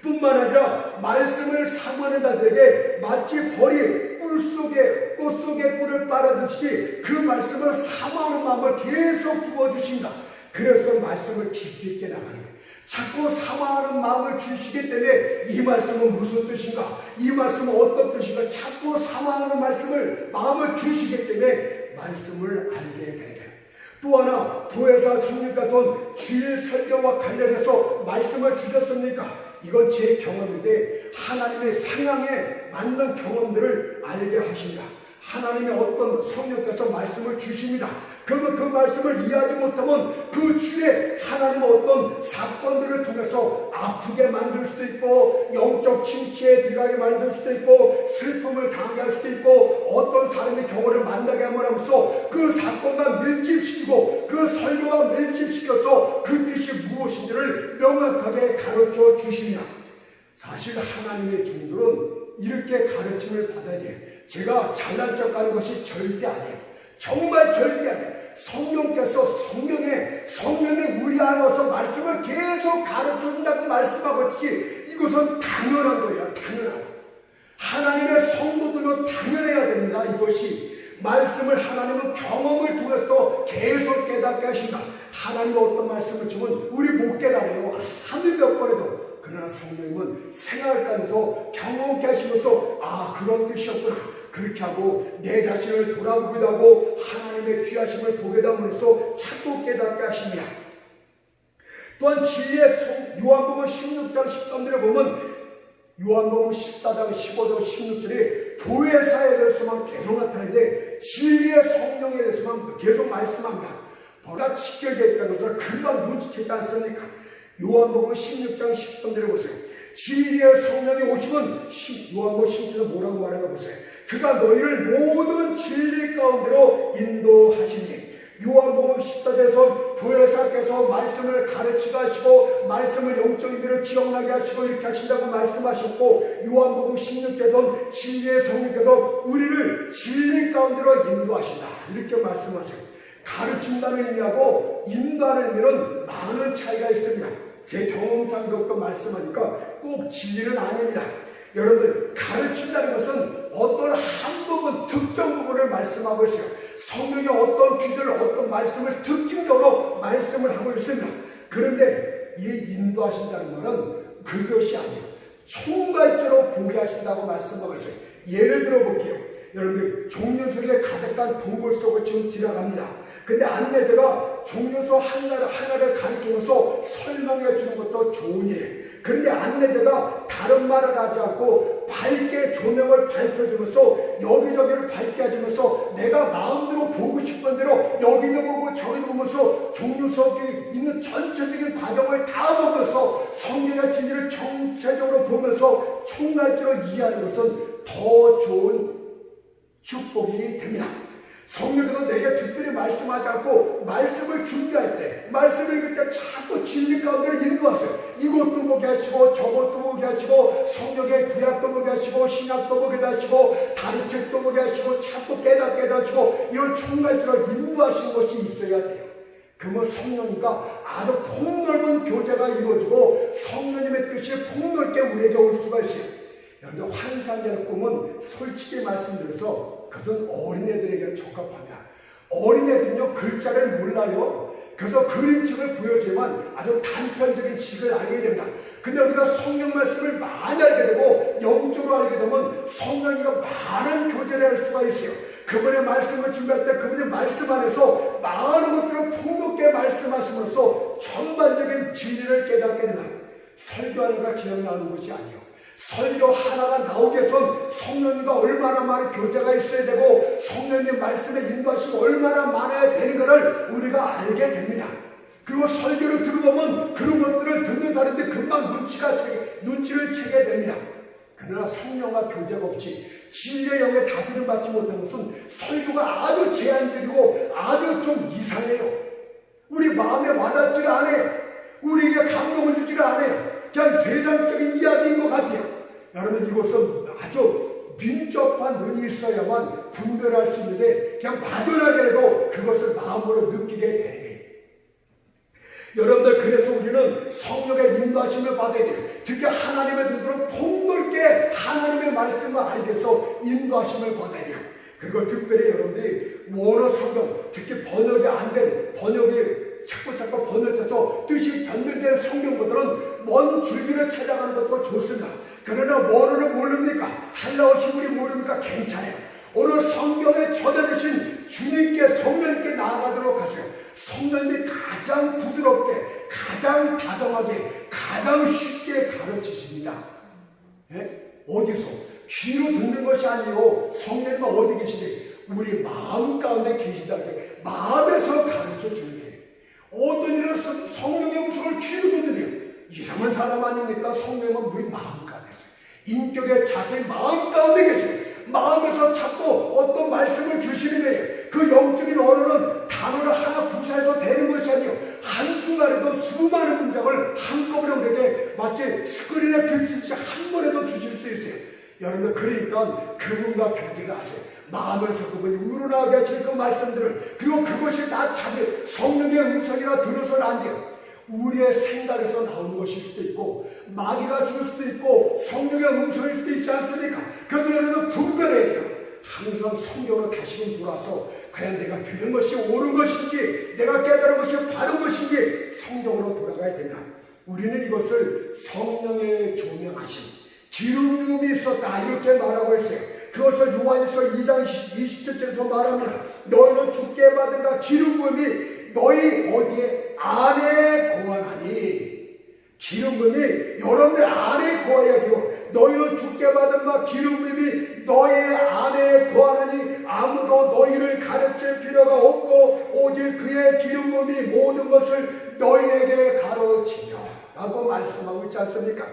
뿐만 아니라 말씀을 사모하는 자들에게 마치 벌이 꽃 속에 꿀을 빨아듯이 그 말씀을 사모하는 마음을 계속 부어주신다. 그래서 말씀을 깊이 있게 나가는 거예요. 자꾸 사모하는 마음을 주시기 때문에 이 말씀은 무슨 뜻인가? 이 말씀은 어떤 뜻인가? 자꾸 사모하는 마음을 주시기 때문에 말씀을 알게 되는 거예요. 또 하나 보혜사 성령께서 주일 설교와 관련해서 말씀을 주셨습니까? 이건 제 경험인데 하나님의 상향에 맞는 경험들을 알게 하십니다. 하나님의 어떤 성령께서 말씀을 주십니다. 그러면 그 말씀을 이해하지 못하면 그 주에 하나님의 어떤 사건들을 통해서 아프게 만들 수도 있고 영적 침체에 들어가게 만들 수도 있고 슬픔을 당하게 할 수도 있고 어떤 사람의 경우를 만나게 함으로써 그 사건과 밀집시키고 그 설교와 밀집시켜서 그 뜻이 무엇인지를 명확하게 가르쳐 주십니다. 사실 하나님의 종들은 이렇게 가르침을 받아야 돼요. 제가 잘난 척하는 것이 절대 아니에요. 정말 절대하게 성령이 우리 안에 와서 말씀을 계속 가르쳐준다고 말씀하고 있지. 이것은 당연한 거예요. 당연한 거. 하나님의 성도들은 당연해야 됩니다. 이것이 말씀을 하나님은 경험을 통해서 계속 깨닫게 하신다. 하나님은 어떤 말씀을 주면 우리 못 깨달아요. 하늘 몇 번에도. 그러나 성령님은 생활 가면서 경험케 하시면서 그런 뜻이었구나. 그렇게 하고 내 자신을 돌아보기도 하고 하나님의 귀하심을 보게 되면서 자꾸 깨닫게 하십니다. 또한 진리의 요한복음 16장 13절에 보면 요한복음 14장 15절 16절에 보혜사에 대해서만 계속 나타나는데 진리의 성령에 대해서만 계속 말씀합니다. 뭐가 직결되어 있다는 것을 금방 눈치채지 않습니까? 요한복음 16장 13절에 보세요. 진리의 성령이 오시면 요한복음 16절에 뭐라고 말하는가 보세요. 그가 너희를 모든 진리 가운데로 인도하시니. 요한복음 14절에서 보혜사께서 말씀을 가르치게 하시고 말씀을 영적인 일을 기억나게 하시고 이렇게 하신다고 말씀하셨고, 요한복음 16절에서는 진리의 성령께서 우리를 진리 가운데로 인도하신다 이렇게 말씀하세요. 가르친다는 의미하고 인도하는 의미는 많은 차이가 있습니다. 제 경험상으로부터 말씀하니까 꼭 진리는 아닙니다. 여러분들, 가르친다는 것은 어떤 한 부분 특정 부분을 말씀하고 있어요. 성령이 어떤 귀절, 어떤 말씀을 특징적으로 말씀을 하고 있습니다. 그런데 이 인도하신다는 말은 그것이 아니에요. 총괄적으로 보게 하신다고 말씀하고 있어요. 예를 들어 볼게요. 여러분들, 종려석에 가득한 동굴 속을 지금 들어갑니다. 근데 안내자가 종려석 하나를 가리키면서 설명해 주는 것도 좋은 일이에요. 그런데 안내자가 다른 말을 하지 않고 밝게 조명을 밝혀주면서 여기저기를 밝게 해주면서 내가 마음대로 보고 싶은 대로 여기도 보고 저기도 보면서 종려석에 있는 전체적인 과정을 다 보면서 성경의 진리를 전체적으로 보면서 총괄적으로 이해하는 것은 더 좋은 축복이 됩니다. 성령께서 내게 특별히 말씀하지 않고 말씀을 준비할 때, 말씀을 읽을 때 자꾸 진리 가운데로 인도하세요. 이것도 보게 하시고 저것도 보게 하시고 성경의 구약도 보게 하시고 신약도 보게 하시고 다른 책도 보게 하시고 자꾸 깨닫게 하시고 이런 총괄적으로 인도하시는 것이 있어야 돼요. 그러면 성령님과 아주 폭넓은 교제가 이루어지고 성령님의 뜻이 폭넓게 우리에게 올 수가 있어요. 여러분, 환상되는 꿈은 솔직히 말씀드려서 그것은 어린애들에게는 적합합니다. 어린애들은요, 글자를 몰라요. 그래서 그림책을 보여주지만 아주 단편적인 지식을 알게 됩니다. 근데 우리가 성경 말씀을 많이 알게 되고 영적으로 알게 되면 성령님과 많은 교제를 할 수가 있어요. 그분의 말씀을 준비할 때 그분의 말씀 안에서 많은 것들을 폭넓게 말씀하시면서 전반적인 진리를 깨닫게 됩니다. 설교하는가 기억나는 것이 아니에요. 설교 하나가 나오기 위해선 성령님과 얼마나 많은 교제가 있어야 되고 성령님 말씀에 인도하시고 얼마나 많아야 되는 것을 우리가 알게 됩니다. 그리고 설교를 들어보면 그런 것들을 듣는다는데 금방 눈치를 채게 됩니다. 그러나 성령과 교제가 없이 진리의 영에 다스림 받지 못한 것은 설교가 아주 제한적이고 아주 좀 이상해요. 우리 마음에 와닿지가 않아요. 우리에게 감동을 주지가 않아요. 그냥 세상적인 이야기인 것 같아요. 여러분, 이것은 아주 민첩한 눈이 있어야만 분별할 수 있는데 그냥 막연하게 해도 그것을 마음으로 느끼게 되는 거예요. 여러분들, 그래서 우리는 성령의 인도하심을 받아야 돼요. 특히 하나님의 눈으로 폭넓게 하나님의 말씀을 알게 해서 인도하심을 받아야 돼요. 그리고 특별히 여러분들이 원어 성경, 특히 번역이 안 된, 번역이 자꾸 번역돼서 뜻이 변질된 성경보다는 먼 줄기를 찾아가는 것도 좋습니다. 그러나 원어를 모릅니까? 헬라어 히브리 모릅니까? 괜찮아요. 오늘 성경에 전해주신 주님께, 성령님께 나아가도록 하세요. 성령님이 가장 부드럽게, 가장 다정하게, 가장 쉽게 가르치십니다. 예? 어디서? 귀로 듣는 것이 아니고 성령님은 어디 계시니? 우리 마음 가운데 계신다는 게 마음에서 가르쳐 주는 거예요. 어떤 일은 성령의 음성을 귀로 듣는데요. 이상한 사람 아닙니까? 성령은 우리 마음 가운데 있어요. 인격의 자세히 마음 가운데 계세요. 마음에서 자꾸 어떤 말씀을 주시는 거예요. 그 영적인 언어는 단어를 하나 구사해서 되는 것이 아니에요. 한순간에도 수많은 문장을 한꺼번에 우리에게 마치 스크린에 비치듯이 한 번에도 주실 수 있어요. 여러분, 그러니까 그분과 교제를 하세요. 마음에서 그분이 우러나게 하실 그 말씀들을, 그리고 그것이 다 자기 성령의 음성이라 들어서는 안 돼요. 우리의 생각에서 나오는 것일 수도 있고, 마귀가 줄 수도 있고, 성령의 음성일 수도 있지 않습니까? 그래도 여러분은 분별해야 돼요. 항상 성경으로 다시금 돌아서 과연 내가 들은 것이 옳은 것인지, 내가 깨달은 것이 바른 것인지 성경으로 돌아가야 된다. 우리는 이것을 성령의 조명하심, 기름 부음이 있었다 이렇게 말하고 있어요. 그것을 요한일서 2장 27절에서 말합니다. 너희는 주께 받은가 기름 부음이 너희 어디에 안에 거하나니. 기름 부음이 여러분들 안에 거하야 돼요. 너희는 주께 받은 바 기름 부음이 너희 안에 거하나니 아무도 너희를 가르칠 필요가 없고 오직 그의 기름 부음이 모든 것을 너희에게 가르치며 라고 말씀하고 있지 않습니까?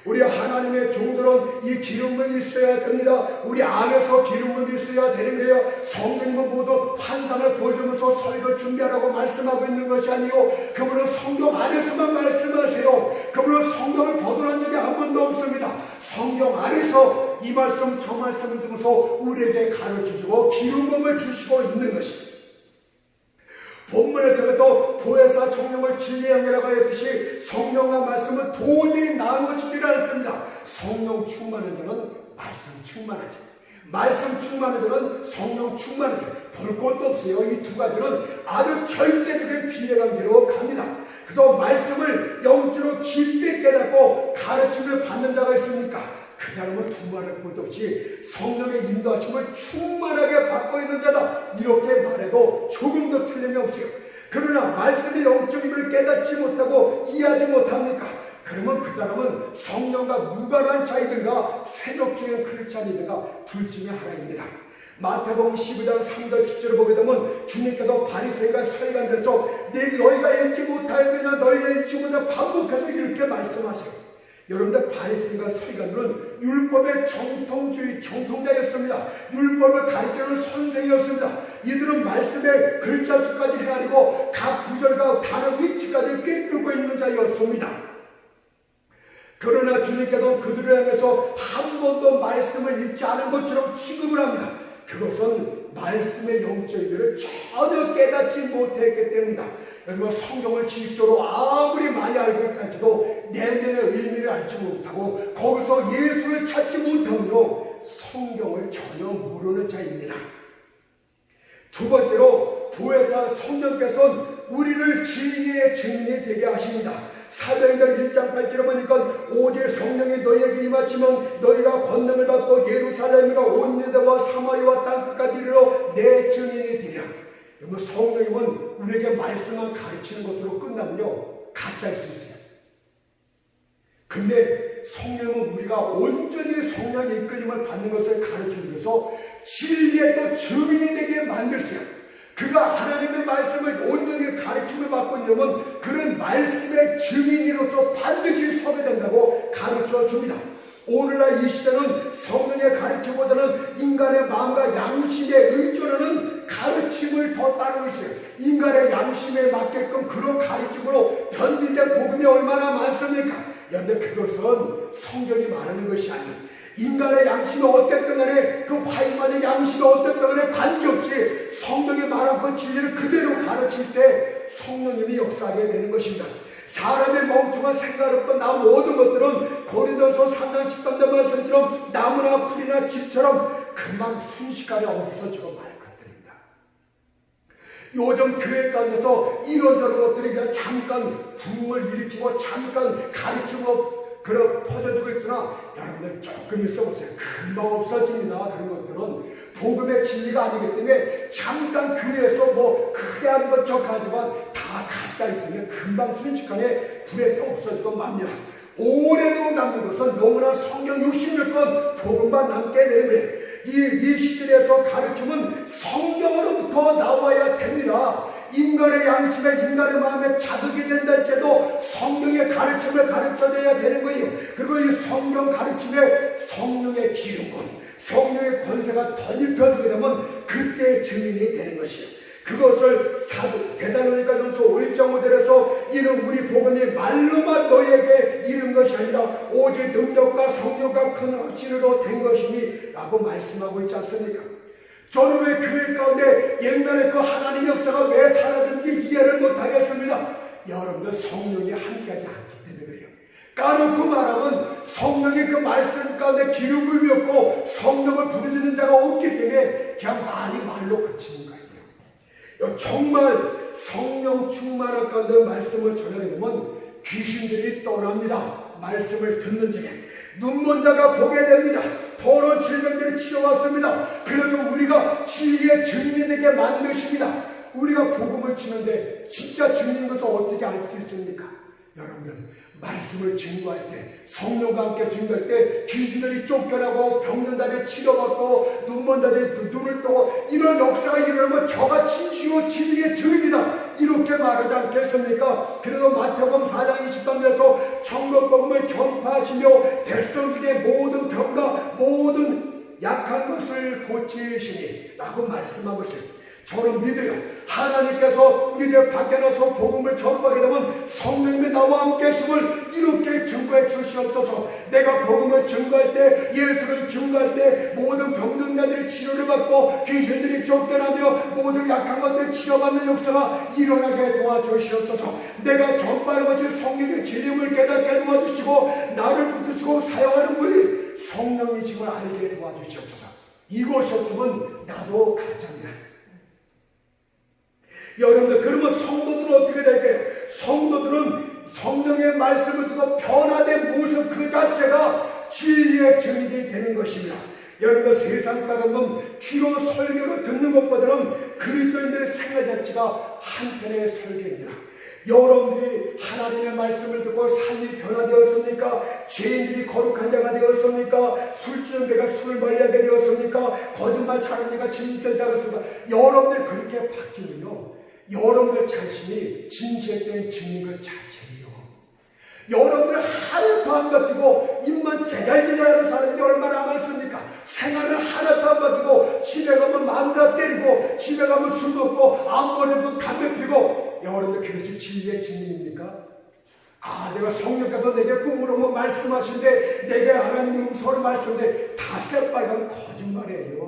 우리 하나님의 종들은 이 기름이 있어야 됩니다. 우리 안에서 기름이 있어야 되는 거예요. 성령님은 모두 환상을 보여주면서 설교 준비하라고 말씀하고 있는 것이 아니고, 그분은 성경 안에서만 말씀하세요. 그분은 성경을 벗어난 적이 한 번도 없습니다. 성경 안에서 이 말씀 저 말씀을 들으면서 우리에게 가르쳐주고 기름을 주시고 있는 것입니다. 본문에서도 보혜사 성령을 진리의 영이라고 하였듯이 성령과 말씀은 도저히 나누어지지를 않습니다. 성령 충만한 자는 말씀 충만하지, 말씀 충만한 자는 성령 충만하지. 볼 것도 없어요. 이 두 가지는 아주 절대적인 비례관계로 갑니다. 그래서 말씀을 영적으로 깊이 깨닫고 가르침을 받는 자가 있습니까? 그 사람은 두말할 것도 없이 성령의 인도하심을 충만하게 받고 있는 자다 이렇게 말해도 조금도 틀림이 없어요. 그러나 말씀의 영적임을 깨닫지 못하고 이해하지 못합니까? 그러면 그 사람은 성령과 무관한 자이든가 세속적인 크리스찬이든가 둘 중에 하나입니다. 마태복음 12장 3절 10절을 보게 되면 주님께서 바리새인과 서기관들에서 너희가 읽지 못하였느냐, 너희가 읽지 못하여 반복해서 이렇게 말씀하세요. 여러분들 바리새인과 서기관들은 율법의 정통자였습니다. 율법을 가르치는 선생이었습니다. 이들은 말씀의 글자 수까지 헤아리고 각 구절과 단어 위치까지 꿰뚫고 있는 자였습니다. 그러나 주님께서 그들을 향해서 한 번도 말씀을 읽지 않은 것처럼 취급을 합니다. 그것은 말씀의 영적인들을 전혀 깨닫지 못했기 때문이다. 여러분, 성경을 지식적으로 아무리 많이 알고 있다지도 내면의 의미를 알지 못하고 거기서 예수를 찾지 못하므로 성경을 전혀 모르는 자입니다. 두 번째로 보혜사 성령께서는 우리를 진리의 증인이 되게 하십니다. 사도행전 1장 8절에 보니까 오직 성령이 너희에게 임하시면 너희가 권능을 받고 예루살렘과 온 유대와 사마리아와 땅끝까지 이르러 내 증인이 되리라. 여러분, 성령님은 우리에게 말씀만 가르치는 것으로 끝나면요 가짜일 수 있어요. 근데 성령은 우리가 온전히 성령의 이끌림을 받는 것을 가르치기 위해서 진리의 또 증인이 되게 만들세요. 그가 하나님의 말씀을 온전히 가르침을 받고 있냐면 그는 말씀의 증인으로서 반드시 서게 된다고 가르쳐 줍니다. 오늘날 이 시대는 성령의 가르침보다는 인간의 마음과 양심에 의존하는 가르침을 더 따르고 있어요. 인간의 양심에 맞게끔 그런 가르침으로 변질된 복음이 얼마나 많습니까? 그런데 그것은 성경이 말하는 것이 아니에요. 인간의 양심이 어땠든 간에 그 화인만의 양심이 어땠든 간에 관계없이 성령이 말한 그 진리를 그대로 가르칠 때 성령님이 역사하게 되는 것입니다. 사람의 멍청한 생각 없던 나 모든 것들은 고린도서 3장 13절 말씀처럼 나무나 풀이나 집처럼 금방 순식간에 없어지고 말 것들입니다. 요즘 교회 가운데서 이런저런 것들이 그냥 잠깐 붐을 일으키고 잠깐 가르치고 퍼져주고 있으나 여러분들 조금 있어보세요. 금방 없어집니다. 그런 것들은 복음의 진리가 아니기 때문에 잠깐 교회에서 뭐 크게 하는 것 척하지만 다 가짜이기 때문에 금방 순식간에 불에 또 없어지고 맙니다. 오래도 남는 것은 영원한 성경 66권 복음만 남게 되는 거예요. 이 시절에서 가르침은 성경으로부터 나와야 됩니다. 인간의 양심에 인간의 마음에 자극이 된다 할지라도 성령의 가르침을 가르쳐줘야 되는 거예요. 그리고 이 성경 가르침에 성령의 기름권, 성령의 권세가 덧입혀지게 되면 그때 증인이 되는 것이에요. 그것을 대사로니가전서 1장 5절에서 이는 우리 복음이 말로만 너희에게 이른 것이 아니라 오직 능력과 성령과 큰 확신으로 된 것이니 라고 말씀하고 있지 않습니까? 저는 왜 교회 가운데 옛날에 그 하나님의 역사가 왜 사라졌는지 이해를 못하겠습니다. 여러분들 성령이 함께하지 않기 때문에 그래요. 까놓고 말하면 성령이 그 말씀 가운데 기름을 붓고 성령을 부르짖는 자가 없기 때문에 그냥 말이 말로 그치는 거예요. 정말 성령 충만한 가운데 말씀을 전하게 되면 귀신들이 떠납니다. 말씀을 듣는 중에 눈먼 자가 보게 됩니다. 더러운 질병들이 치러왔습니다. 그래도 우리가 진리의 증인이 되게 만드십니다. 우리가 복음을 치는데 진짜 증인 것을 어떻게 알 수 있습니까? 여러분, 말씀을 증거할 때, 성령과 함께 증거할 때 귀신들이 쫓겨나고 병든자들이 치료받고 눈먼 자들이 눈을 뜨고 이런 역사가 일어나면 저가 진시오 진리의 증인이다 이렇게 말하지 않겠습니까? 그래서 마태복음 4장 23절에서 천국복음을 전파하시며 백성 중에 모든 병과 모든 약한 것을 고치시니 라고 말씀하고 있어요. 저는 믿어요. 하나님께서 우리 집 밖에 나서 복음을 전파하게 되면 성령님이 나와 함께 계심을 이렇게 증거해 주시옵소서. 내가 복음을 증거할 때, 예수를 증거할 때 모든 병든 자들이 치료를 받고 귀신들이 쫓겨나며 모든 약한 것들이 치료받는 역사가 일어나게 도와주시옵소서. 내가 전파하는 것이 성령의 진림을 깨닫게 도와주시고 나를 붙드시고 사용하는 분이 성령이심을 알게 도와주시옵소서. 이것이 없으면 나도 가짜입니다. 여러분들, 그러면 성도들은 어떻게 될까요? 성도들은 성령의 말씀을 듣고 변화된 모습 그 자체가 진리의 증인이 되는 것입니다. 여러분들, 세상 사람은 귀로 설교를 듣는 것보다는 그리스도인들의 생활 자체가 한편의 설교입니다. 여러분들이 하나님의 말씀을 듣고 삶이 변화되었습니까? 죄인들이 거룩한 자가 되었습니까? 술취한 자가 술을 멀리하게 되었습니까? 거짓말 잘하는 자가 진실된 자가 되었습니까? 여러분들이 그렇게 바뀌면요, 여러분들 자신이 진실된 증인 것 자체예요. 여러분들 하나도 안 바뀌고 입만 제잘제잘하는 사람이 얼마나 많습니까? 생활을 하나도 안 바뀌고 집에 가면 마누라 때리고 집에 가면 술 먹고 앞머리도 담배 피고 여러분들 그것이 진리의 증인입니까? 내가 성령께서 내게 꿈을 오고 말씀하시는데 내게 하나님의 음성을 말씀하는데 다 새빨간 거짓말이에요.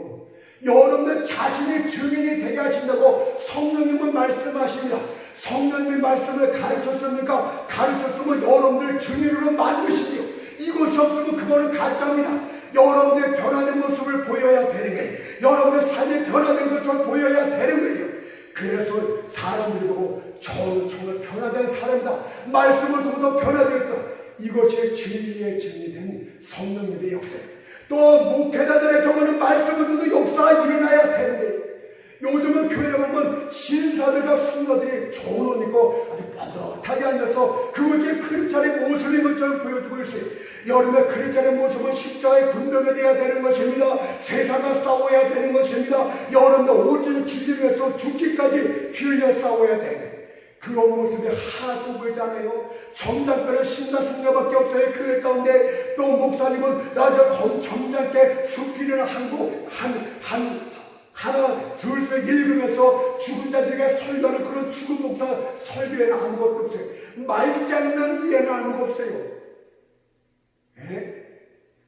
여러분들 자신이 증인이 되게 하신다고 성령님은 말씀하십니다. 성령님의 말씀을 가르쳤습니까? 가르쳤으면 여러분들 증인으로 만드시지요. 이것이 없으면 그거는 가짜입니다. 여러분의 변화된 모습을 보여야 되는 거예요. 여러분의 삶이 변화된 것을 보여야 되는 거예요. 그래서 사람들이 보고 정말 변화된 사람이다. 말씀을 듣고도 변화됐다. 이것이 진리의 증인이 된 성령님의 역사예요. 또 목회자들의 경우는 말씀을 듣는 역사가 일어나야 되는데 요즘은 교회에 보면 신사들과 순사들이 좋은 옷 입고 아주 뻗어하게 앉아서 그것이 크리스찬의 모습인 것처럼 보여주고 있어요. 여러분의 크리스찬의 모습은 십자가의 군병이 되어야 되는 것입니다. 세상과 싸워야 되는 것입니다. 여러분들 온전히 진리를 위해서 죽기까지 피 흘려 싸워야 돼요. 그런 모습이 하나도 보이지 않아요. 정장들은 신나 중녀밖에 없어요. 교회 가운데. 또 목사님은 나저 정장께 수필을 하나 둘씩 읽으면서 죽은 자들에게 설교하는 그런 죽은 목사 설교에는 아무것도 없어요. 말장난 위에는 아무것도 없어요.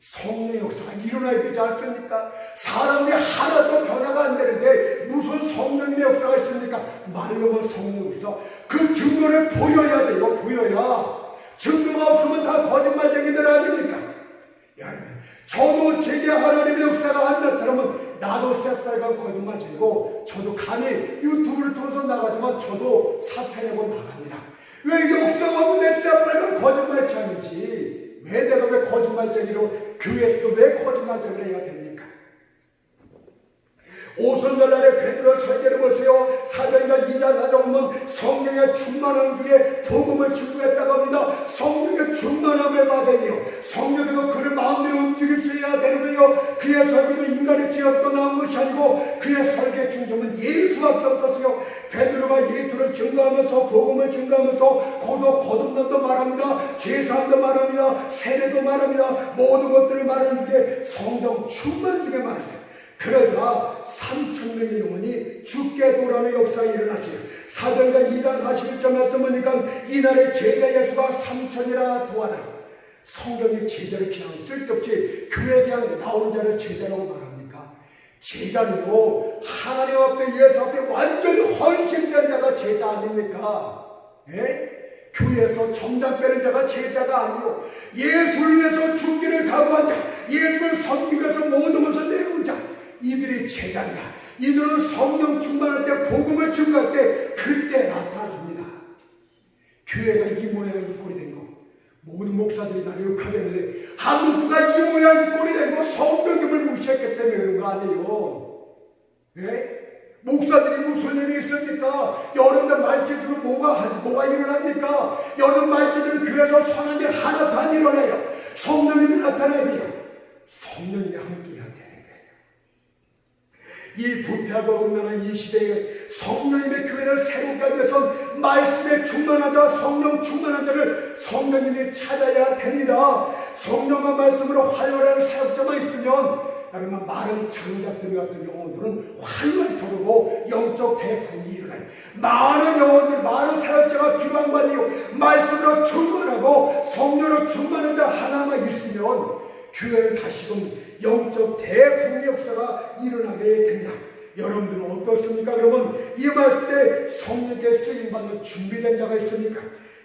성령의 역사가 일어나야 되지 않습니까? 사람이 하나도 변화가 안 되는데 무슨 성령의 역사가 있습니까? 말로만 성령 역사. 그 증거를 보여야 돼요. 보여야. 증거가 없으면 다 거짓말쟁이들 아닙니까? 여러분, 저도 제게 하나님의 역사가 안 나타나면 나도 새빨간 거짓말쟁이고 저도 감히 유튜브를 통해서 나가지만 저도 사표내고 나갑니다. 왜 역사가 없는 내 새빨간 거짓말쟁이지? 왜 내가 왜 거짓말쟁이로 교회에서도 왜 거짓말쟁이를 해야 됩니까? 오순절날에 베드로 설교를 보세요. 사도행전 2장 4장 보면 성령의 충만함 중에 복음을 증거했다고 합니다. 성령의 충만함을 받아야 돼요. 성령께서 그를 마음대로 움직일 수 있어야 되는 거예요. 그의 설교는 인간의 지역도 나온 것이 아니고 그의 설교의 중심은 예수밖에 없었어요. 베드로가 예수를 증거하면서 복음을 증거하면서 거듭남도 말합니다. 제사함도 말합니다. 세례도 말합니다. 모든 것들을 말하는데 성령 충만 중에 말했어요. 그러자 3,000명의 영혼이 죽게 돌아오는 역사가 일어났어요. 사도행전 2장 41절 말씀 보니까 이날의 제자 예수가 3,000이라 도하더라. 성경이 제자를 그냥 쓸데없이 교회에 대한 나오는 자를 제자라고 말합니까? 제자는요, 하나님 앞에 예수 앞에 완전히 헌신된 자가 제자 아닙니까? 예? 교회에서 정장 빼는 자가 제자가 아니요, 예수를 위해서 죽기를 각오한 자, 예수를 섬기기 위해서 모든 것을 내놓은 자, 이들이 제자냐. 이들은 성령 충만할 때, 복음을 증거할 때 그때 나타납니다. 교회가 이 모양 이 꼴이 된 거, 모든 목사들이 나를 욕하겠는데 한국교가 이 모양 이 꼴이 된 거 성령님을 무시했기 때문에 그런 거 아니에요. 예? 목사들이 무슨 일이 있습니까? 여름날 말제대로 뭐가 일어납니까? 여름 말제대로 교회에서 선한 일 하나도 안 일어나요. 성령님이 나타나야 돼요. 성령님이 함께해야 되는 거예요. 이 부패하고 음란한 이 시대에 성령님의 교회를 새롭게 하기 위해선 말씀에 충만한 자, 성령 충만한 자를 성령님이 찾아야 됩니다. 성령과 말씀으로 활활한 사역자만 있으면 여러분, 마른 장작들 같은 영혼들은 활활 터르고 영적 대풍이 일어나요. 많은 영혼들, 많은 사역자가 필요한 거 아니에요. 말씀으로 충만하고 성령으로 충만한 자 하나만 있으면 교회는 다시금 영적 대풍의 역사가 일어나게 됩니다. 여러분들은 어떻습니까? 그러면 이 말씀 때 성령께 쓰임받는 준비된 자가 있습니까?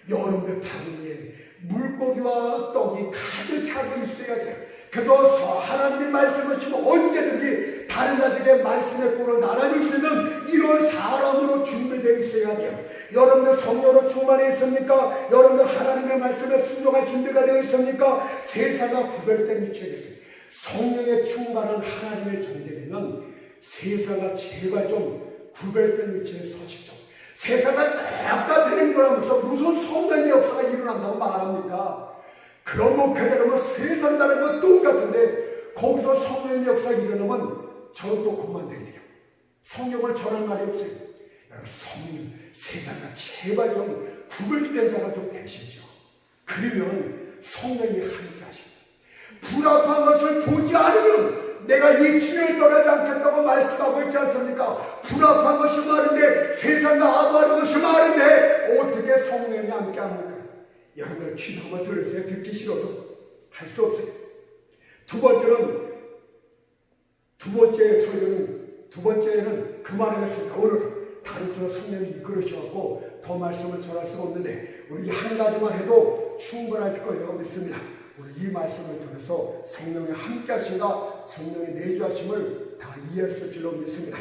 여러분들 방 위에 물고기와 떡이 가득하게 있어야 돼요. 그래서 하나님의 말씀을 주고 언제든지 다른 자들에게 말씀의 꼴을 나눠줄 수 있는 이런 사람으로 준비되어 있어야 돼요. 여러분들 성령으로 충만해 있습니까? 여러분들 하나님의 말씀에 순종할 준비가 되어 있습니까? 세상과 구별된 위치에 계세요. 성령에 충만한 하나님의 존재는 세상과 제발 좀 구별된 위치에 서십시오. 세상과 똑같은 행동을 하면서 무슨 성령의 역사가 일어난다고 말합니까? 그런 목회자라면 세상 다른 건 똑같은데 거기서 성령의 역사가 일어나면 저는 또 그만둬야 돼요. 성령을 전할 말이 없어요. 여러분, 성령, 세상과 제발 좀 구별된 자가 좀 되시죠. 그러면 성령이 함께 하십니다. 불합한 것을 보지 않으면 내가 이 치유를 떠나지 않겠다고 말씀하고 있지 않습니까? 불합한 것이 많은데, 세상과 아부하는 것이 많은데 어떻게 성령이 함께 합니까? 여러분을 기도하면 들으세요. 듣기 싫어도 할 수 없어요. 두 번째는 그만하겠습니다. 오늘 다른 쪽 성령이 이끌으셔갖고 더 말씀을 전할 수가 없는데 우리 한 가지만 해도 충분할 거라고 믿습니다. 오늘 이 말씀을 통해서 성령이 함께 하신가, 성령의 내주하심을 다 이해할 수 있을 줄로 믿습니다.